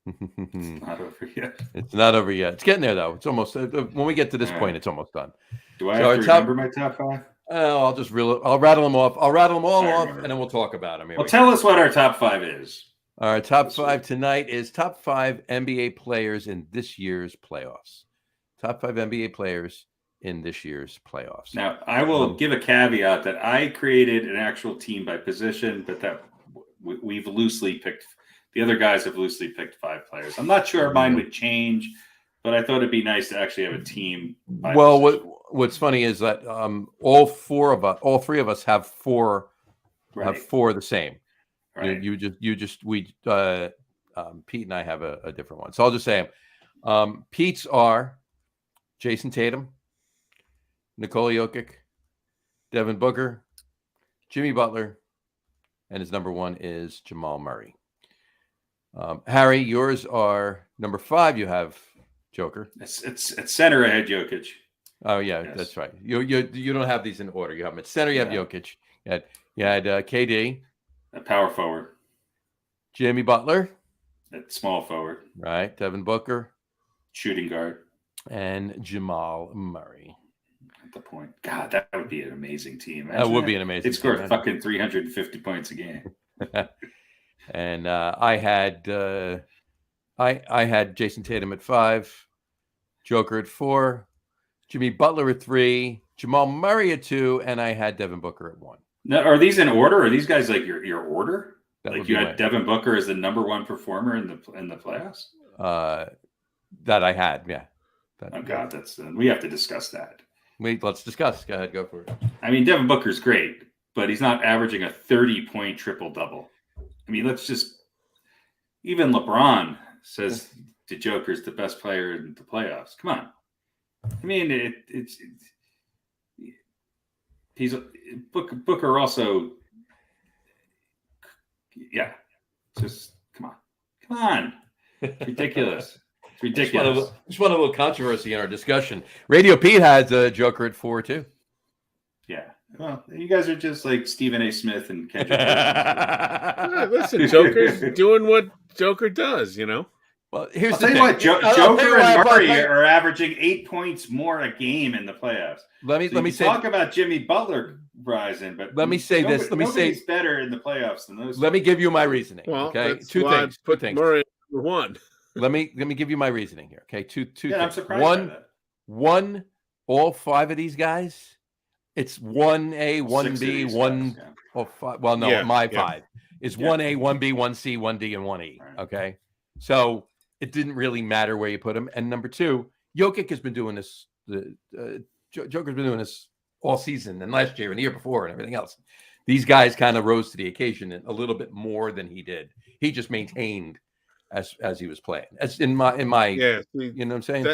It's not over yet. It's not over yet. It's getting there, though. It's almost when we get to this point, it's almost done. Do I have to remember my top 5? I'll just I'll rattle them off. I'll rattle them all off, and then we'll talk about them. Well, tell us what our top 5 is. Our top 5 tonight is top 5 NBA players in this year's playoffs. Top 5 NBA players in this year's playoffs. Now, I will give a caveat that I created an actual team by position, but that we've loosely picked. The other guys have loosely picked 5 players. I'm not sure mine would change, but I thought it'd be nice to actually have a team. Well, what's funny is that all 3 of us have 4 the same. Right. Pete and I have a different one. So I'll just say them. Pete's are Jason Tatum, Nikola Jokic, Devin Booker, Jimmy Butler, and his number 1 is Jamal Murray. Harry, yours are number 5. You have Joker. It's center. I had Jokic. Oh yeah, yes. That's right. You don't have these in order. You have them at center. You have Jokic. You had KD. A power forward. Jimmy Butler. At small forward. Right. Devin Booker. Shooting guard. And Jamal Murray. At the point. God, that would be an amazing team. That would be an amazing team. They'd score fucking 350 points a game. And I had Jason Tatum at 5, Joker at 4, Jimmy Butler at 3, Jamal Murray at 2, and I had Devin Booker at 1. Now, are these in order? Are these guys like your order? That like you had Devin Booker as the number 1 performer in the playoffs? That I had, yeah. Oh God, we have to discuss that. Let's discuss. Go ahead, go for it. I mean, Devin Booker's great, but he's not averaging a 30-point triple-double. I mean, even LeBron says the Joker's the best player in the playoffs. Come on. I mean, he's Booker also. Yeah, just come on. It's ridiculous. It's ridiculous. Just want a little controversy in our discussion. RadioPete has Joker at 4 too. Yeah. Well, you guys are just like Stephen A. Smith and Kendrick. Listen, Joker's doing what Joker does, you know. Well, here's I'll tell you what, Joker and Murray are averaging 8 points more a game in the playoffs. Let me say, talk about Jimmy Butler rising, but let me say this. Nobody's better in the playoffs than those. Let me give you my reasoning. Well, okay, two things. Put Murray number 1. Let me give you my reasoning here. Okay, two. Yeah, I'm surprised by that. One. All 5 of these guys. It's 1A, 1B, 1. Yeah. Oh, 5. Well, no, my 5 is 1A, 1B, 1C, 1D, and 1E. Right. Okay, so it didn't really matter where you put them. And number 2, Jokic has been doing this. Joker's been doing this all season and last year and the year before and everything else. These guys kind of rose to the occasion a little bit more than he did. He just maintained as he was playing. As in my you know what I'm saying?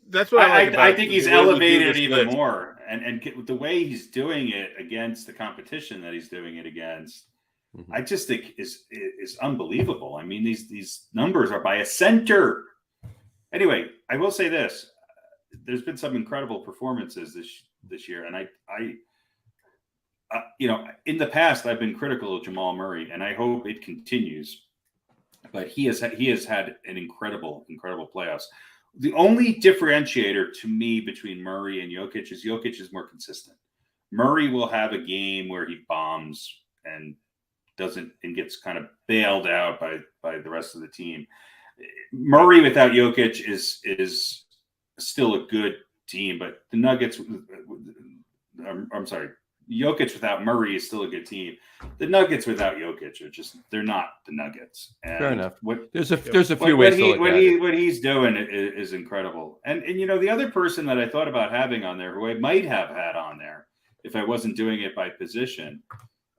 That's what I think he's elevated even more. And the way he's doing it against the competition that he's doing it against, I just think is unbelievable. I mean, these numbers are by a center. Anyway, I will say this: there's been some incredible performances this year, and I in the past I've been critical of Jamal Murray, and I hope it continues. But he has had an incredible playoffs. The only differentiator to me between Murray and Jokic is more consistent. Murray will have a game where he bombs and gets kind of bailed out by the rest of the team. Murray without Jokic is still a good team, but the Nuggets. I'm sorry, Jokic without Murray is still a good team. The Nuggets without Jokic they're not the Nuggets. And fair enough. There's a few what ways to look at it. What he's doing is incredible. And the other person that I thought about having on there, who I might have had on there if I wasn't doing it by position,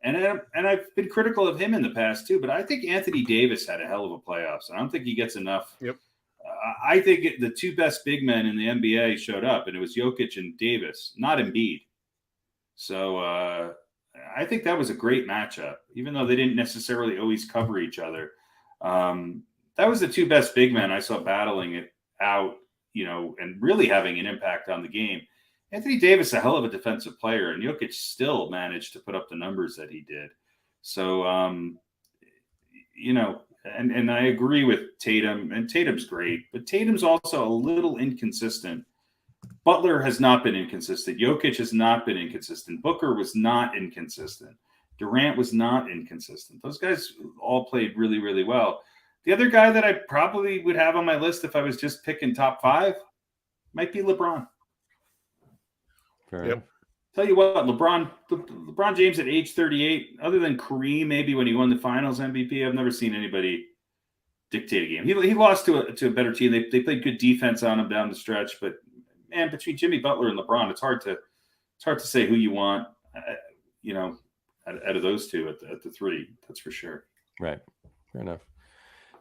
and I've been critical of him in the past too, but I think Anthony Davis had a hell of a playoffs. I don't think he gets enough. Yep. I think the two best big men in the NBA showed up, and it was Jokic and Davis, not Embiid. So I think that was a great matchup, even though they didn't necessarily always cover each other. That was the two best big men I saw battling it out, and really having an impact on the game. Anthony Davis, a hell of a defensive player, and Jokic still managed to put up the numbers that he did. So, and I agree with Tatum, and Tatum's great, but Tatum's also a little inconsistent. Butler has not been inconsistent. Jokic has not been inconsistent. Booker was not inconsistent. Durant was not inconsistent. Those guys all played really, really well. The other guy that I probably would have on my list if I was just picking top 5 might be LeBron. Yep. Tell you what, LeBron James at age 38, other than Kareem, maybe when he won the Finals MVP, I've never seen anybody dictate a game. He lost to a better team. They played good defense on him down the stretch, but man, between Jimmy Butler and LeBron, it's hard to say who you want, out of those two at the 3. That's for sure. Right. Fair enough.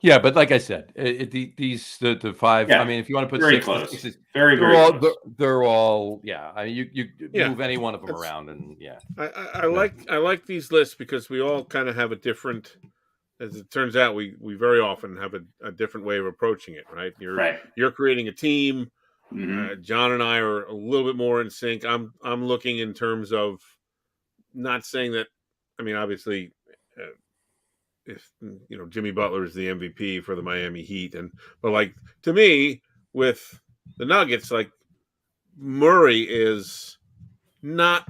Yeah, but like I said, the 5. Yeah, I mean, if you want to put very 6, close, 6, very close. They're all. Yeah, I mean, you move any one of them around, and yeah. I like these lists because we all kind of have a different. As it turns out, we very often have a different way of approaching it. Right? You're creating a team. Mm-hmm. John and I are a little bit more in sync. I'm looking in terms of not saying that. I mean, obviously. If Jimmy Butler is the MVP for the Miami Heat, but like to me with the Nuggets, like Murray is not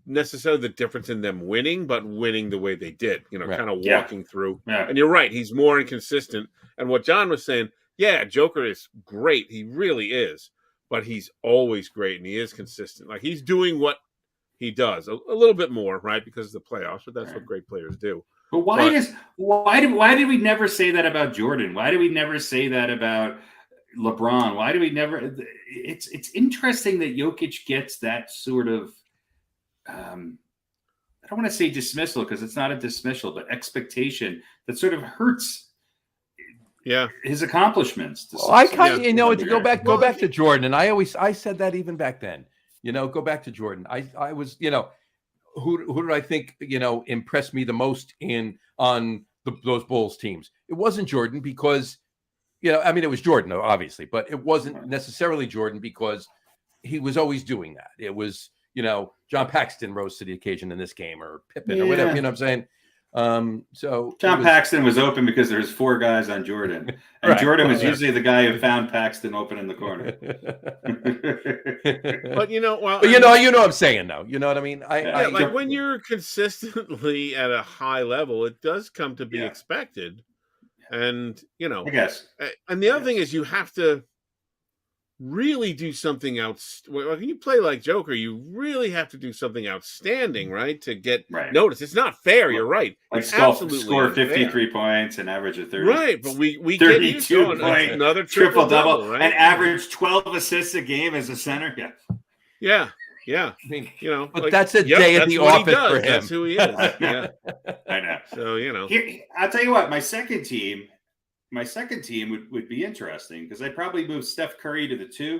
necessarily the difference in them winning, but winning the way they did, right. Kind of walking through. Yeah. And you're right, he's more inconsistent. And what John was saying, yeah, Joker is great, he really is, but he's always great and he is consistent. Like he's doing what he does a little bit more, right? Because of the playoffs, but that's what great players do. But why did we never say that about Jordan? Why do we never say that about LeBron? Why do we never? It's interesting that Jokic gets that sort of I don't want to say dismissal because it's not a dismissal, but expectation that sort of hurts. Yeah, his accomplishments. Well, I kind of to go back to Jordan, and I said that even back then. Go back to Jordan. I was Who did I think impressed me the most on those Bulls teams? It wasn't Jordan because I mean it was Jordan obviously, but it wasn't necessarily Jordan because he was always doing that. It was John Paxson rose to the occasion in this game or Pippen or whatever. You know what I'm saying? So John Paxson was open because there's 4 guys on Jordan, and right. Jordan was usually the guy who found Paxson open in the corner. But you know what I'm saying though. You know what I mean? When you're consistently at a high level, it does come to be expected, and I guess. And the other thing is you have to really do something else. When you play like Joker, you really have to do something outstanding, right, to get noticed. It's not fair. You're right. Like score 53 points and average of 30. Right, but we 32 point another triple double, right? And average 12 assists a game as a center. Yeah. I mean, but that's a day at the office for him. That's who he is. Yeah, I know. So Here, I'll tell you what. My second team would be interesting because I'd probably move Steph Curry to the 2,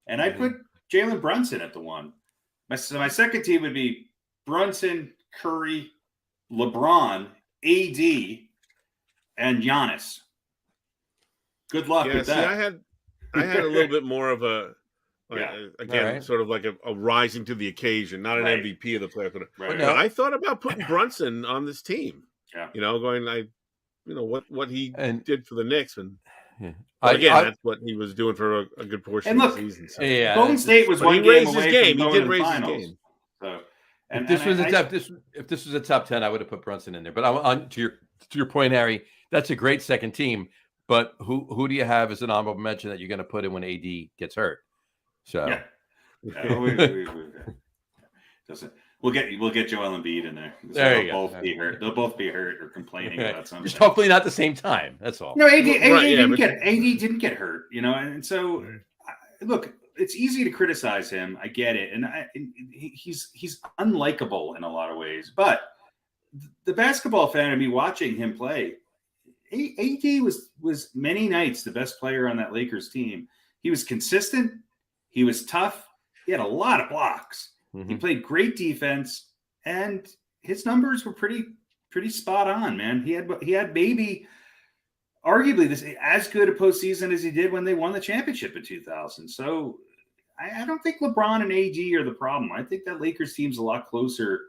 and I'd put Jalen Brunson at the 1. So my second team would be Brunson, Curry, LeBron, AD, and Giannis. Good luck with that. I had a little bit more of a sort of like a rising to the occasion, not an MVP of the player. But I thought about putting Brunson on this team. Yeah. What he did for the Knicks, and that's what he was doing for a good portion of the season. So. Yeah, Golden State was one game away from going to the finals. So, if this was a top 10, I would have put Brunson in there. But on to your point, Harry, that's a great second team. But who do you have as an honorable mention that you're going to put in when AD gets hurt? So, We'll get Joel Embiid in there. So There you they'll go. both be hurt. They'll both be hurt or complaining about something. Just hopefully not the same time. That's all. No, AD Right, didn't get hurt, and so look, it's easy to criticize him. I get it, and he's unlikable in a lot of ways. But the basketball fan of me watching him play, AD was many nights the best player on that Lakers team. He was consistent. He was tough. He had a lot of blocks. Mm-hmm. He played great defense, and his numbers were pretty spot on, man. He had maybe arguably this as good a postseason as he did when they won the championship in 2000. So I don't think LeBron and AD are the problem. I think that Lakers team's a lot closer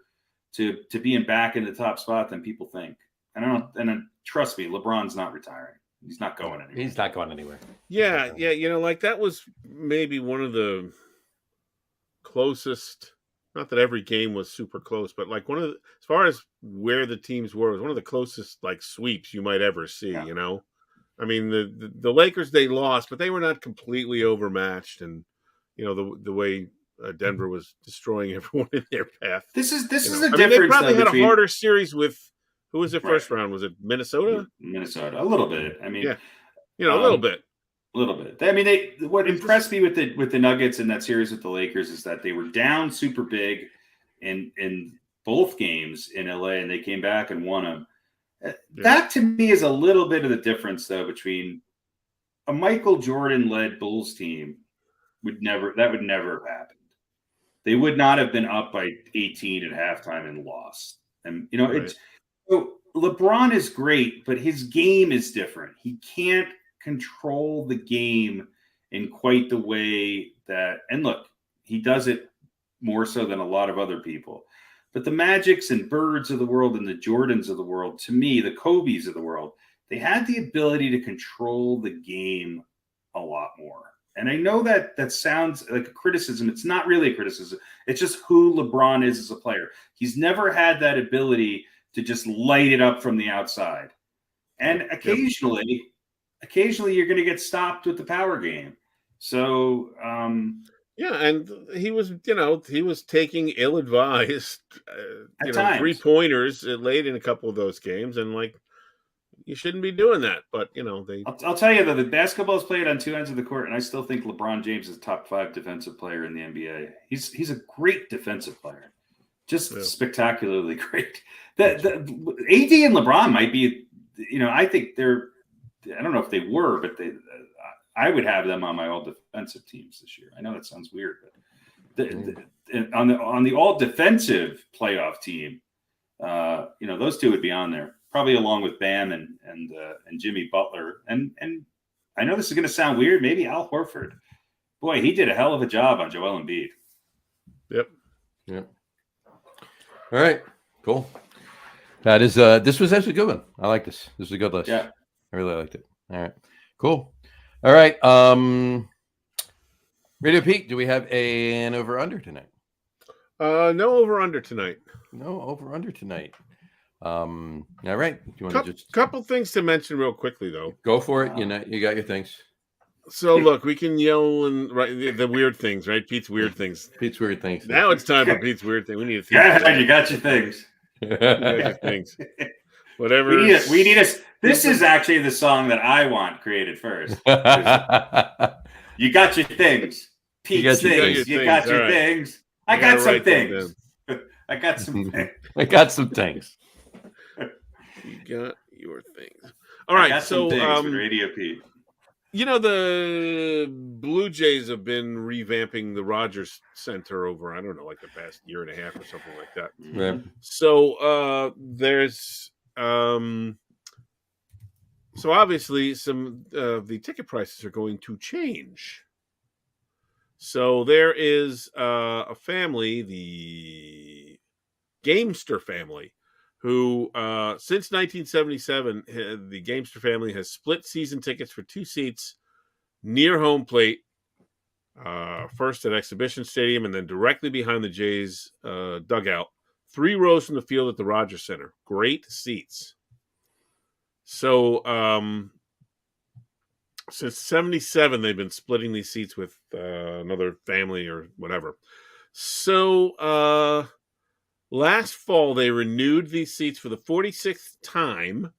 to being back in the top spot than people think. And trust me, LeBron's not retiring. He's not going anywhere. He's not going anywhere. Yeah. Like that was maybe one of the closest. Not that every game was super close, but like as far as where the teams were, it was one of the closest like sweeps you might ever see. Yeah. I mean, the Lakers, they lost, but they were not completely overmatched, and the way Denver was destroying everyone in their path. This is the difference. They probably had a harder series with who was the first round? Was it Minnesota? Minnesota, a little bit. I mean, yeah, a little bit. A little bit. I mean, what impressed me with the Nuggets in that series with the Lakers is that they were down super big in both games in LA, and they came back and won them. Yeah. That to me is a little bit of the difference, though, between a Michael Jordan-led Bulls team would never have happened. They would not have been up by 18 at halftime and lost. And right. So LeBron is great, but his game is different. He can't control the game in quite the way that, and look, he does it more so than a lot of other people. But the Magics and Birds of the world and the Jordans of the world, to me, the Kobes of the world, they had the ability to control the game a lot more. And I know that sounds like a criticism. It's not really a criticism. It's just who LeBron is as a player. He's never had that ability to just light it up from the outside. And occasionally you're going to get stopped with the power game. So, and he was taking ill-advised, times. 3-pointers late in a couple of those games, and like you shouldn't be doing that. But they. I'll tell you though, the basketball is played on two ends of the court, and I still think LeBron James is a top 5 defensive player in the NBA. He's a great defensive player, just spectacularly great. The AD and LeBron might be, I think they're. I don't know if they were, but I would have them on my all defensive teams this year. I know that sounds weird, but on the all defensive playoff team, those two would be on there, probably along with Bam and Jimmy Butler. And I know this is going to sound weird. Maybe Al Horford. Boy, he did a hell of a job on Joel Embiid. Yep. All right. Cool. That is. This was actually a good one. I like this. This is a good list. Yeah. I really liked it. All right. Cool. All right. Radio Pete, do we have an over-under tonight? No over-under tonight. No over-under tonight. All right. Do you want to just... Couple things to mention real quickly, though. Go for it. You got your things. So, look, we can yell and the weird things, right? Pete's weird things. Pete's weird things. Now it's time for Pete's weird thing. We need to you got your things. Things. Whatever. We need a. This is actually the song that I want created first. You got your things. Pete's things. You got your things. I got some things. I got some things. I got some things. You got your things. All right. I got some things with Radio Pete. The Blue Jays have been revamping the Rogers Center over, I don't know, like the past year and a half or something like that. Right. So there's so obviously some the ticket prices are going to change. So there is a family, the Gamester family, who since 1977, the Gamester family has split season tickets for 2 seats near home plate, first at Exhibition Stadium and then directly behind the Jays dugout, 3 rows from the field at the Rogers Center. Great seats. So since 77, they've been splitting these seats with another family or whatever. So Last fall, they renewed these seats for the 46th time,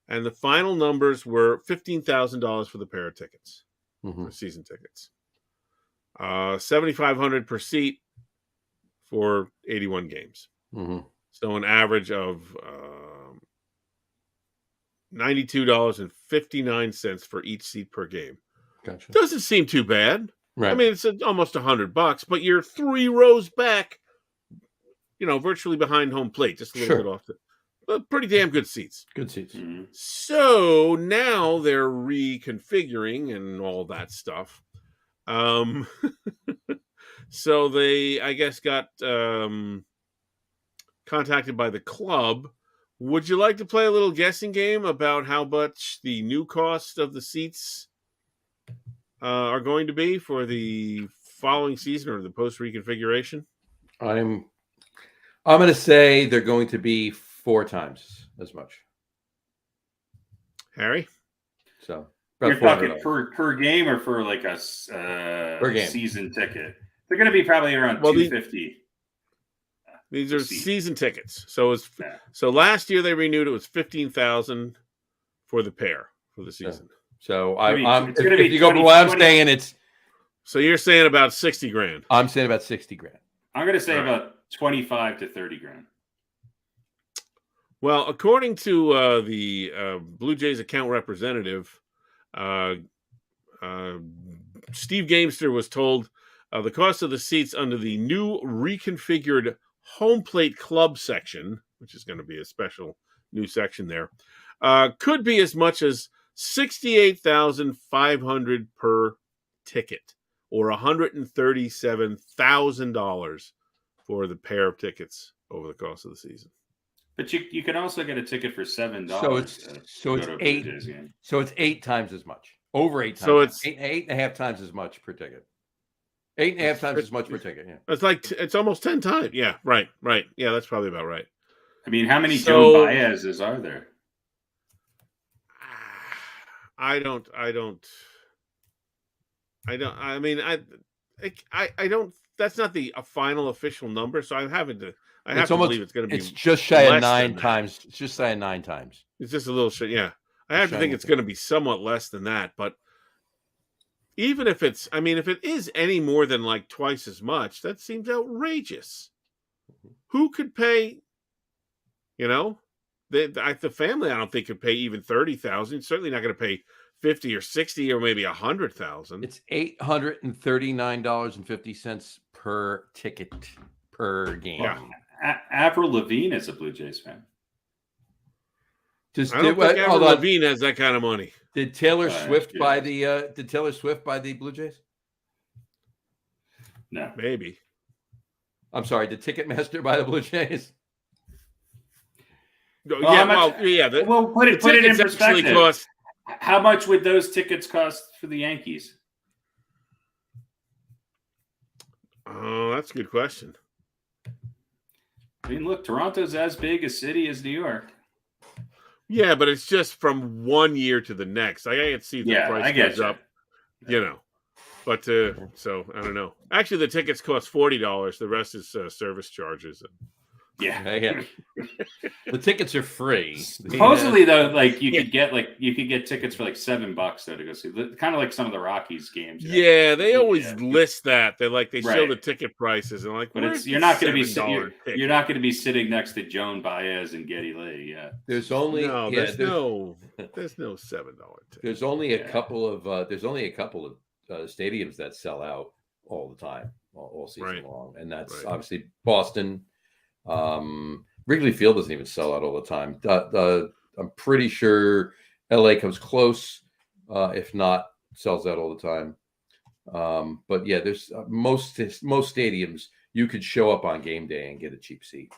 and the final numbers were $15,000 for the pair of tickets, for season tickets. $7,500 per seat for 81 games. So an average of $92.59 for each seat per game. Gotcha. Doesn't seem too bad. Right. I mean, it's almost $100, but you're 3 rows back, virtually behind home plate, just a little bit off but pretty damn good seats. Good seats. So now they're reconfiguring and all that stuff. So they, I guess, got contacted by the club. Would you like to play a little guessing game about how much the new cost of the seats are going to be for the following season or the post reconfiguration? I'm going to say they're going to be 4 times as much. Harry? So you're talking per game or for like a per game season ticket? They're going to be probably around $250. These are season tickets. So so last year they renewed it was $15,000 for the pair for the season. Yeah. So if you go by what I'm saying, it's. So you're saying about $60,000. I'm saying about $60,000. I'm going to say about $25,000 to $30,000. Well, according to the Blue Jays account representative, Steve Gamester was told the cost of the seats under the new reconfigured home plate club section, which is going to be a special new section there, could be as much as $68,500 per ticket, or $137,000 for the pair of tickets over the course of the season. But you can also get a ticket for $7. So it's 8. So it's 8 times as much. Over 8 times. So it's 8.5 times as much per ticket. 8.5 times as much per ticket. Yeah. It's almost 10 times. Yeah. Right. Yeah, that's probably about right. I mean, how many Joan Baez's are there? I don't. That's not the final official number, so I have to believe it's going to be. It's just shy of 9 times. It's just shy of 9 times. It's just a little shit. Yeah, I have to think it's going to be somewhat less than that. But even if if it is any more than like twice as much, that seems outrageous. Who could pay? The family, I don't think could pay even $30,000. Certainly not going to pay $50,000 or $60,000 or maybe $100,000. It's $839.50 per ticket per game. Yeah. Avril Lavigne is a Blue Jays fan. I don't think Avril Lavigne has that kind of money. Did Taylor Swift buy the? Did Taylor Swift buy the Blue Jays? No, maybe. I'm sorry. Did Ticketmaster buy the Blue Jays? put it in perspective. How much would those tickets cost for the Yankees? Oh, that's a good question. I mean, look, Toronto's as big a city as New York. Yeah, but it's just from one year to the next. I can see the price goes up, But so I don't know. Actually, the tickets cost $40. The rest is service charges. Yeah. The tickets are free. Supposedly, though, you could get tickets for like $7 though to go see. Kind of like some of the Rockies games. Yeah, they always list that. They show the ticket prices and but you're not going to be sitting next to Joan Baez and Geddy Lee. Yeah, there's only there's no $7 ticket. There's only a couple of stadiums that sell out all the time, all season long, and that's obviously Boston. Wrigley Field doesn't even sell out all the time. I'm pretty sure LA comes close, if not sells out all the time. But yeah, there's most stadiums you could show up on game day and get a cheap seat.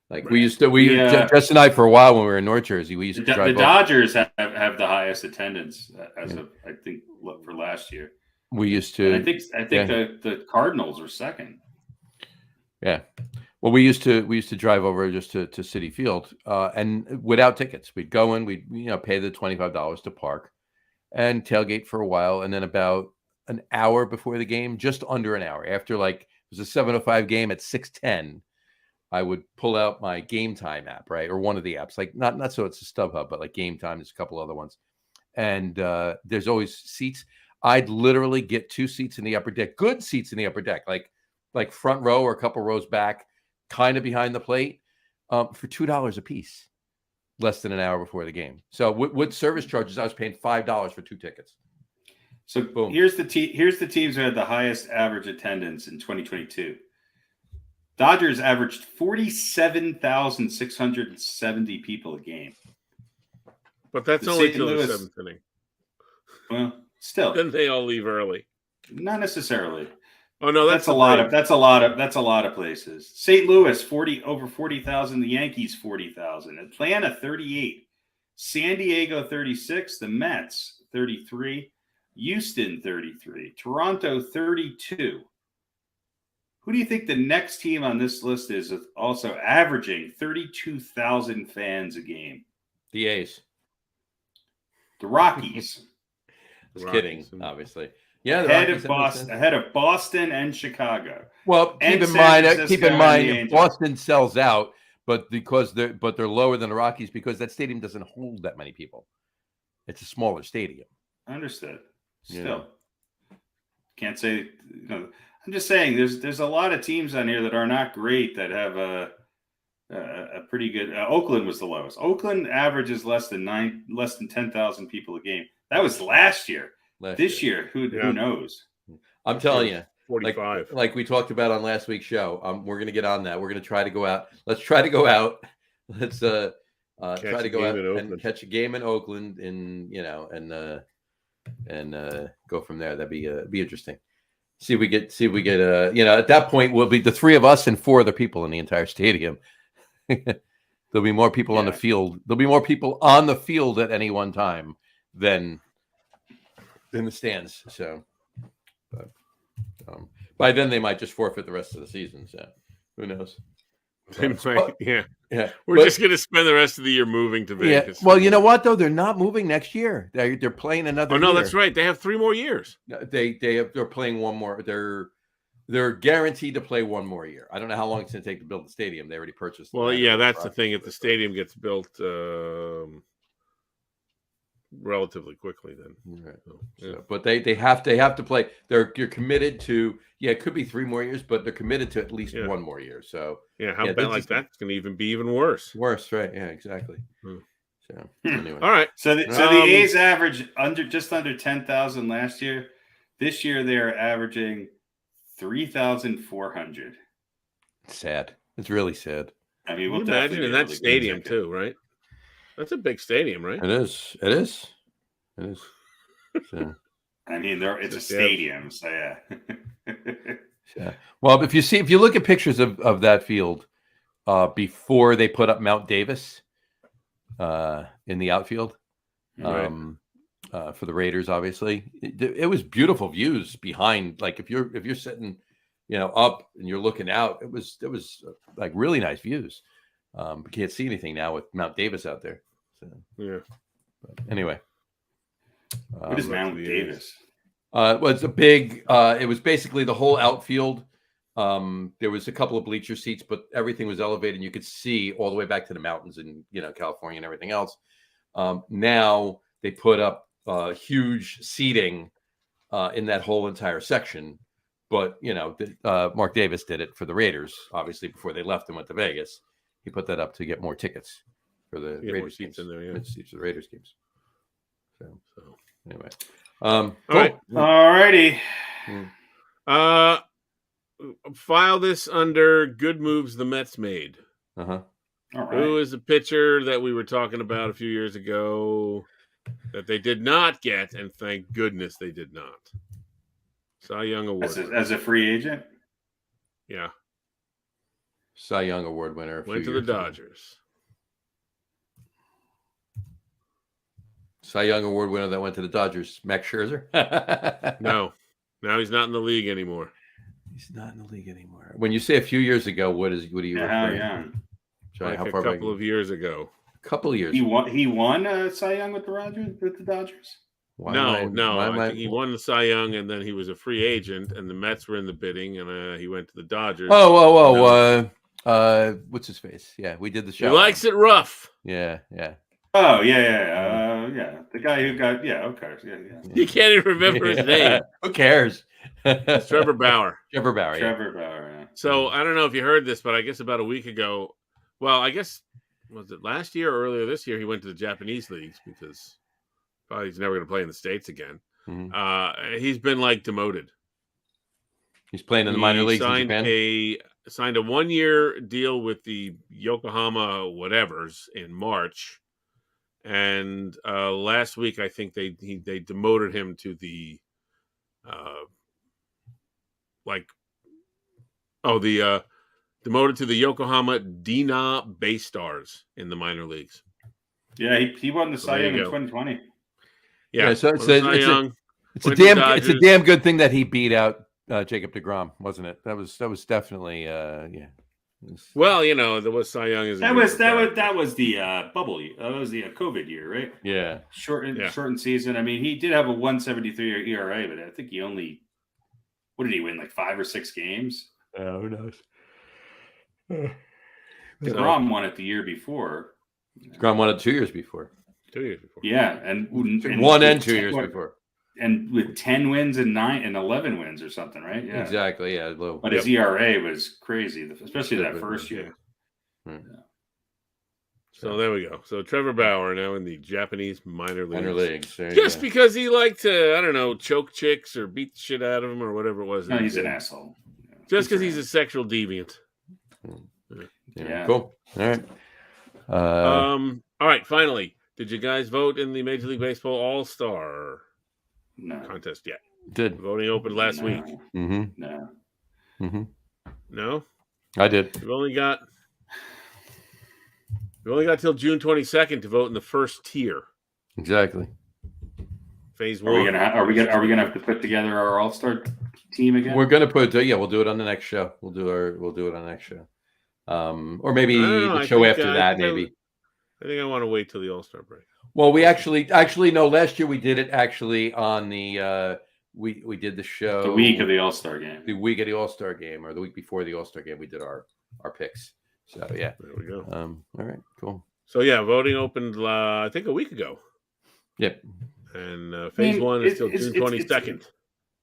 Jess and I, for a while when we were in North Jersey, we used to drive. The Dodgers have the highest attendance as of I think for last year. We used to. And I think the Cardinals were second. Yeah. Well, we used to drive over just to Citi Field, and without tickets, we'd go in, we'd pay the $25 to park, and tailgate for a while, and then about an hour before the game, just under an hour after, it was a 7:05 game at 6:10, I would pull out my Game Time app, right, or one of the apps, like not so it's a StubHub, but like Game Time. There's a couple other ones, and there's always seats. I'd literally get 2 seats in the upper deck, good seats in the upper deck, like front row or a couple rows back, kind of behind the plate, for $2 a piece, less than an hour before the game. So with service charges, I was paying $5 for 2 tickets. So Boom. here's the teams who had the highest average attendance in 2022. Dodgers averaged 47,670 people a game. But that's The only St. till the Louis- 7th inning. Well, still, Then they all leave early. not necessarily. Oh no, That's a lot of places. St. Louis over 40,000. The Yankees 40,000. Atlanta 38. San Diego 36. The Mets 33. Houston 33. Toronto 32. Who do you think the next team on this list is also averaging 32,000 fans a game? The A's. The Rockies. Just kidding, obviously. Yeah, ahead of Boston and Chicago. Well, And keep in San mind, Francisco and the Angels. Boston sells out, but they're lower than the Rockies because that stadium doesn't hold that many people. It's a smaller stadium. Understood. Still, Yeah. can't say. I'm just saying, there's a lot of teams on here that are not great that have a pretty good. Oakland was the lowest. Oakland averages less than 10,000 people a game. That was last year. This year, who knows? I'm telling you, 45. like we talked about on last week's show. We're going to get on that. We're going to try to go out. Let's try to go out. Let's try to go out and catch a game in Oakland, and go from there. That'd be interesting. See if we get at that point we'll be the 3 of us and 4 other people in the entire stadium. There'll be more people on the field. There'll be more people on the field at any one time than in the stands. So, but by then they might just forfeit the rest of the season. So, who knows? Yeah. We're just going to spend the rest of the year moving to Vegas. Yeah. Well, you know what though? They're not moving next year. They're playing another. Oh no, year. that's right. They have 3 more years. They're playing one more. They're guaranteed to play one more year. I don't know how long it's going to take to build the stadium. They already purchased. Well, yeah, that's the thing. If the stadium gets built relatively quickly, then. Right. Yeah. So, but they have to play. You're committed to. Yeah, it could be 3 more years, but they're committed to at least 1 more year. So how about like that's going to even be even worse. Worse, right? Yeah, exactly. So anyway, all right. So the A's average just under 10,000 last year. This year they are averaging 3,400. Sad. It's really sad. I mean, we'll imagine in that stadium too, right? That's a big stadium, right? It is. So. I mean, it's a stadium, so yeah. Yeah. Well, if you look at pictures of that field before they put up Mount Davis in the outfield for the Raiders, obviously, it was beautiful views behind. Like if you're sitting, up and you're looking out, it was like really nice views. But can't see anything now with Mount Davis out there. So, yeah. But anyway. What is Mount Davis? It's a big. It was basically the whole outfield. There was a couple of bleacher seats, but everything was elevated, and you could see all the way back to the mountains in California and everything else. Now they put up huge seating in that whole entire section. But Mark Davis did it for the Raiders, obviously before they left and went to Vegas. He put that up to get more tickets for the Raiders seats games. in there, Seats for the Raiders games. So anyway. All Cool. right. All righty. File this under good moves the Mets made. Uh-huh. All right. Who is the pitcher that we were talking about a few years ago that they did not get, and thank goodness they did not? Cy Young Award. As a free agent? Yeah. Cy Young Award winner. Went to the Dodgers. Cy Young Award winner that went to the Dodgers, Max Scherzer. No. Now he's not in the league anymore. He's not in the league anymore. When you say a few years ago, what are you referring to? Like a couple of years ago. A couple of years. He won Cy Young with the Dodgers? No. He won the Cy Young, and then he was a free agent, and the Mets were in the bidding, and he went to the Dodgers. What's his face? Yeah, we did the show. He likes it rough. Yeah. Oh yeah. The guy who got okay. Yeah. You can't even remember his name. Who cares? It's Trevor Bauer. Trevor Bauer. Trevor Bauer. Yeah. So I don't know if you heard this, but I guess about a week ago, well, I guess was it last year or earlier this year, he went to the Japanese leagues because probably he's never going to play in the States again. Mm-hmm. He's been like demoted. He's playing in the minor leagues in Japan. Signed a 1-year deal with the Yokohama whatevers in March, and last week I think they demoted him to the demoted to the Yokohama Dina Bay Stars in the minor leagues. Yeah, he won the Cy Young in 2020. Yeah, so it's a damn good thing that he beat out Jacob deGrom, wasn't it? That was definitely Well, there was Cy Young. That was the bubble year. That was the COVID year, right? Yeah, shortened season. I mean, he did have a 1.73 ERA, but I think he only what did he win, like 5 or 6 games? Who knows? deGrom won it the year before. deGrom won it 2 years before. 2 years before. Yeah, and 1 and 2 years before. And with 10 wins and 9 and 11 wins or something, right? Yeah, exactly. Yeah, but his ERA was crazy, especially that first year. Yeah. So there we go. So Trevor Bauer now in the Japanese minor leagues. Just because he liked to, I don't know, choke chicks or beat the shit out of them or whatever it was. No, he's an asshole. Just because he's a sexual deviant. Yeah. Cool. All right. All right. Finally, did you guys vote in the Major League Baseball All-Star contest yet? Did. Voting opened last week. Mm-hmm. No. Mm-hmm. No? I did. We've only got till June 22nd to vote in the first tier. Exactly. Phase 1. Are we gonna have to put together our All-Star team again? We're gonna we'll do it on the next show. We'll do it on the next show. Or maybe the show after that, maybe. I think I want to wait till the All-Star break. Well, we actually no. Last year we did it actually on the we did the show the week of the All-Star game. The week of the All-Star game, or the week before the All-Star game, we did our picks. So yeah, there we go. All right, cool. So yeah, voting opened I think a week ago. Yep. And phase 1 is till June 22nd.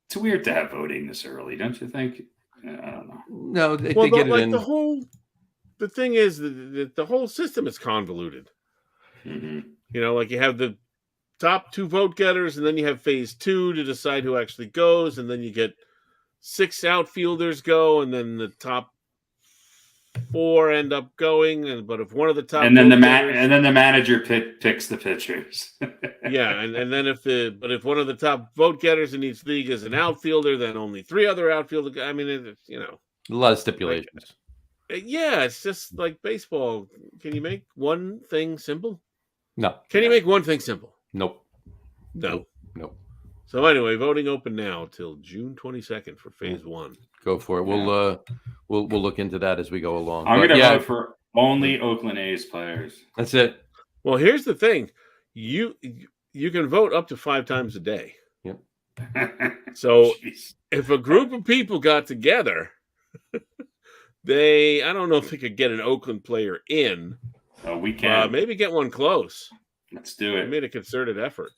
It's weird to have voting this early, don't you think? I don't know. No, they get it in. The thing is, the whole system is convoluted. Mm-hmm. Like you have the top 2 vote getters, and then you have phase 2 to decide who actually goes, and then you get 6 outfielders go, and then the top 4 end up going, but if one of the top and then the manager picks the pitchers. Yeah, and then if one of the top vote getters in each league is an outfielder, then only 3 other outfielders. I mean, it's, a lot of stipulations. Yeah, it's just like baseball. Can you make one thing simple? No. Can you make one thing simple? Nope. No. Nope. So anyway, voting open now till June 22nd for phase 1. Go for it. We'll look into that as we go along. I'm going to vote for only Oakland A's players. That's it. Well, here's the thing: you can vote up to 5 times a day. Yep. So if a group of people got together, I don't know if they could get an Oakland player in. Oh, we can. Maybe get one close. Let's do it. We made a concerted effort.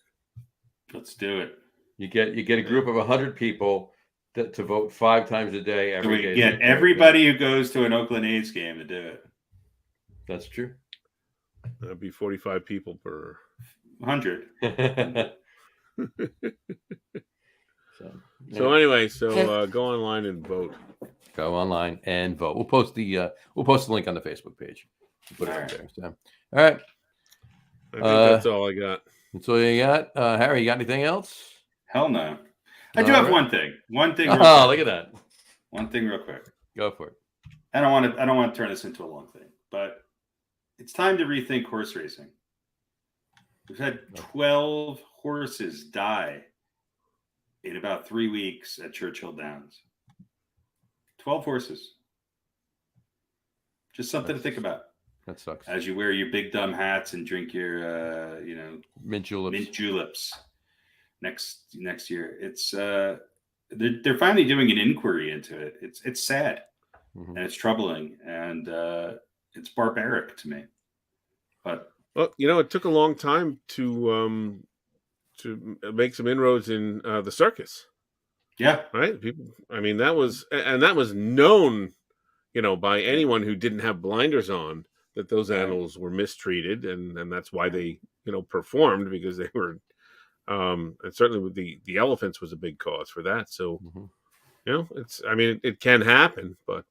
Let's do it. You get a group of 100 people to vote 5 times a day every day. Get everybody who goes to an Oakland A's game to do it. That's true. That'd be 45 people per 100. So anyway, go online and vote. Go online and vote. We'll post the link on the Facebook page. Put it up there. So, all right. I think that's all I got. That's all you got, Harry. You got anything else? Hell no. I do have one thing. One thing. Oh, look at that. One thing, real quick. Go for it. I don't want to turn this into a long thing, but it's time to rethink horse racing. We've had 12 horses die in about 3 weeks at Churchill Downs. 12 horses. Just something to think about. That sucks. As you wear your big dumb hats and drink your, mint juleps next year. It's they're finally doing an inquiry into it. It's sad. Mhm. and it's troubling, and it's barbaric to me. But Well, it took a long time to make some inroads in the circus, yeah, right? People, I mean, that was known, by anyone who didn't have blinders on, that those Right. animals were mistreated, and that's why they, performed, because they were, and certainly with the elephants was a big cause for that. So, Mhm. it can happen, but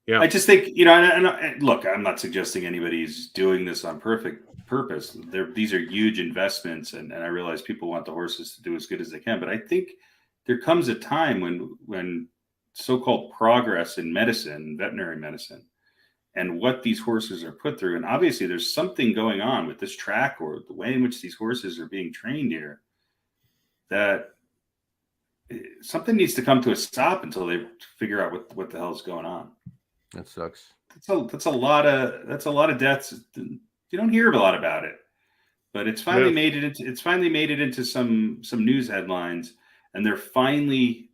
yeah. I just think, and look, I'm not suggesting anybody's doing this on perfect purpose. These are huge investments, and I realize people want the horses to do as good as they can. But I think there comes a time when so-called progress in medicine, veterinary medicine, and what these horses are put through, and obviously there's something going on with this track or the way in which these horses are being trained here, that something needs to come to a stop until they figure out what the hell is going on. That sucks. That's a lot of deaths. You don't hear a lot about it, but it's finally made it into some news headlines, and they're finally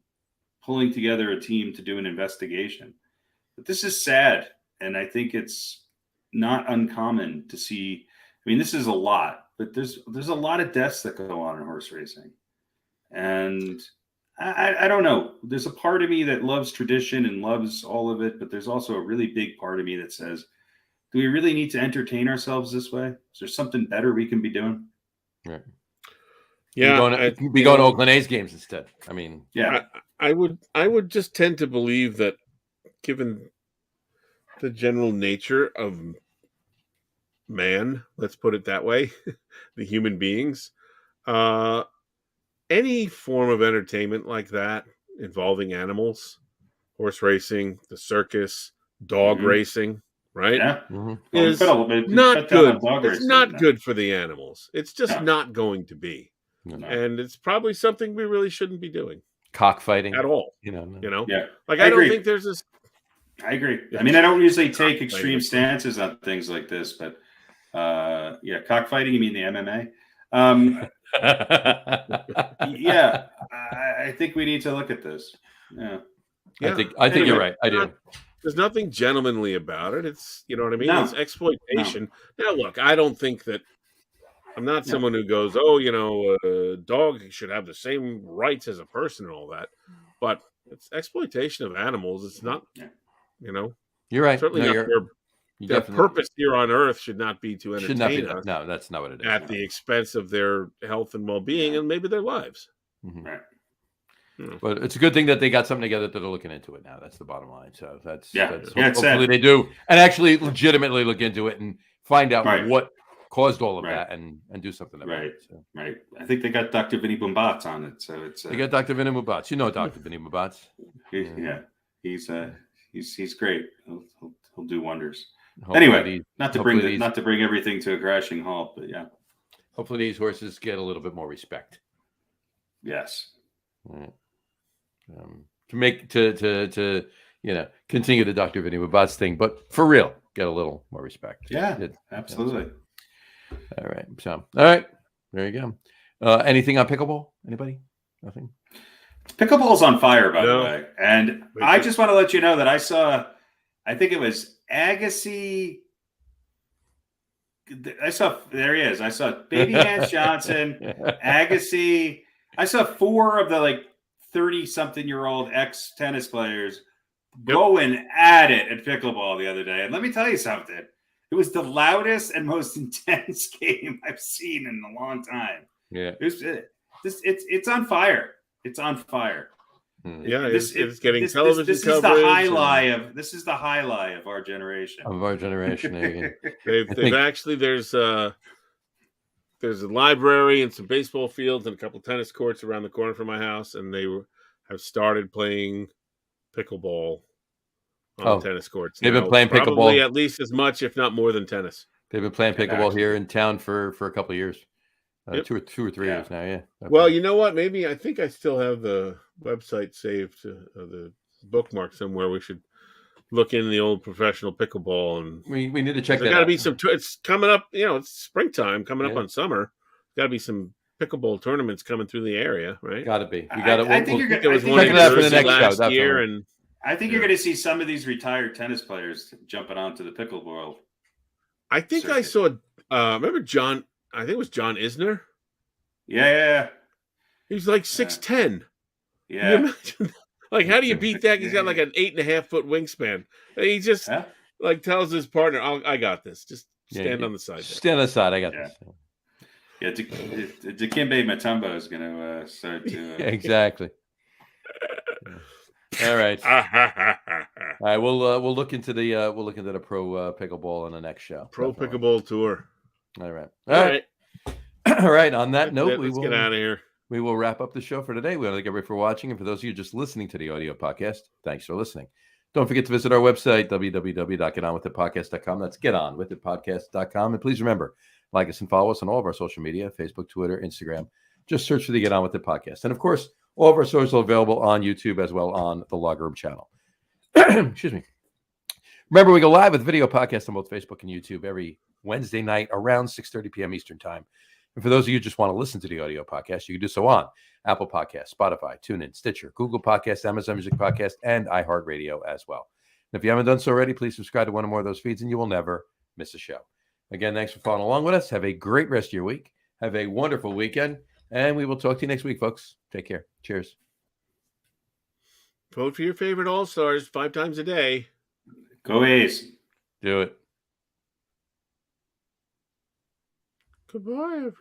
pulling together a team to do an investigation. But this is sad, and I think it's not uncommon to see. I mean, this is a lot, but there's a lot of deaths that go on in horse racing, and I don't know. There's a part of me that loves tradition and loves all of it, but there's also a really big part of me that says, do we really need to entertain ourselves this way? Is there something better we can be doing? Right. Yeah, be going to Oakland A's games instead. I mean, yeah, I would just tend to believe that, given the general nature of man, let's put it that way, the human beings, any form of entertainment like that involving animals, horse racing, the circus, dog racing, right? Yeah, is not good. It's not good for the animals. It's just not going to be, and it's probably something we really shouldn't be doing. Cockfighting at all. Yeah, like I don't think there's this. I agree. I mean, I don't usually take extreme stances on things like this, but cockfighting. You mean the MMA? Yeah, I think we need to look at this. Yeah. I think you're right. I do. There's nothing gentlemanly about it. It's, you know what I mean? No. It's exploitation. No. Now, look, I don't think that I'm not someone who goes, a dog should have the same rights as a person and all that. But it's exploitation of animals. It's not, You're right. Certainly not their purpose here on Earth should not be to entertain us. No, that's not what it is. At the expense of their health and well-being and maybe their lives. Mm-hmm. Right. But it's a good thing that they got something together that are looking into it now. That's the bottom line. So hopefully they do, and actually legitimately look into it and find out what caused all of that and do something about it. So. Right. I think they got Dr. Vinny Bumbatz on it. So it's they got Dr. Vinny Bumbatz. You know Dr. Vinny Bumbatz. He's great. He'll do wonders. Anyway, not to bring everything to a crashing halt, but yeah. Hopefully these horses get a little bit more respect. Yes. Right. To continue the Dr. Vinny Bumbatz thing, but for real, get a little more respect. Yeah, absolutely. All right. So, all right. There you go. Anything on pickleball? Anybody? Nothing? Pickleball's on fire, by the way. And I just want to let you know that I think it was Agassi. There he is. I saw Baby Hans Johnson, Agassi. I saw 4 of the 30-something-year-old ex-tennis players going at it at pickleball the other day. And let me tell you something. It was the loudest and most intense game I've seen in a long time. Yeah. It's on fire. It's on fire. Yeah, it's getting television this coverage. This is the highlight of our generation. They've actually there's a library and some baseball fields and a couple tennis courts around the corner from my house, and they have started playing pickleball on the tennis courts. They've been playing probably pickleball at least as much, if not more, than tennis. They've been playing pickleball here in town for a couple of years. 2 or 3 years now, yeah. Okay. Well, you know what? Maybe I think I still have the website saved, the bookmark somewhere. We should look into the old professional pickleball, and we need to check that out. There's got to be some. It's coming up. It's springtime coming up on summer. Got to be some pickleball tournaments coming through the area, right? Got to be. I think there was one for the next show, last year, and I think you're going to see some of these retired tennis players jumping onto the pickleball. I think I circuit. saw. Remember John? I think it was John Isner. Yeah. He's like 6'10". Can you Yeah. imagine? Like, how do you beat that? He's got like an 8.5-foot wingspan. And he just like tells his partner, "I got this. Just stand on the side. Stand on the side. I got this." Yeah, Dikembe Mutombo is going to start to exactly. All right. All right. We'll look into the pro pickleball in the next show. Pro pickleball tour. All right. All right. All right. On that note, let's get out of here. We will wrap up the show for today. We want to thank everybody for watching, and for those of you just listening to the audio podcast, thanks for listening. Don't forget to visit our website, www.getonwithitpodcast.com. That's getonwithitpodcast.com. And please remember, like us and follow us on all of our social media, Facebook, Twitter, Instagram. Just search for the Get On With It podcast. And of course, all of our shows are available on YouTube as well on the Log Room channel. Excuse me. Remember, we go live with video podcasts on both Facebook and YouTube every Wednesday night around 6:30 p.m. Eastern Time. And for those of you who just want to listen to the audio podcast, you can do so on Apple Podcasts, Spotify, TuneIn, Stitcher, Google Podcasts, Amazon Music Podcast, and iHeartRadio as well. And if you haven't done so already, please subscribe to one or more of those feeds, and you will never miss a show. Again, thanks for following along with us. Have a great rest of your week. Have a wonderful weekend, and we will talk to you next week, folks. Take care. Cheers. Vote for your favorite All-Stars 5 times a day. Go A's. Do it. Goodbye,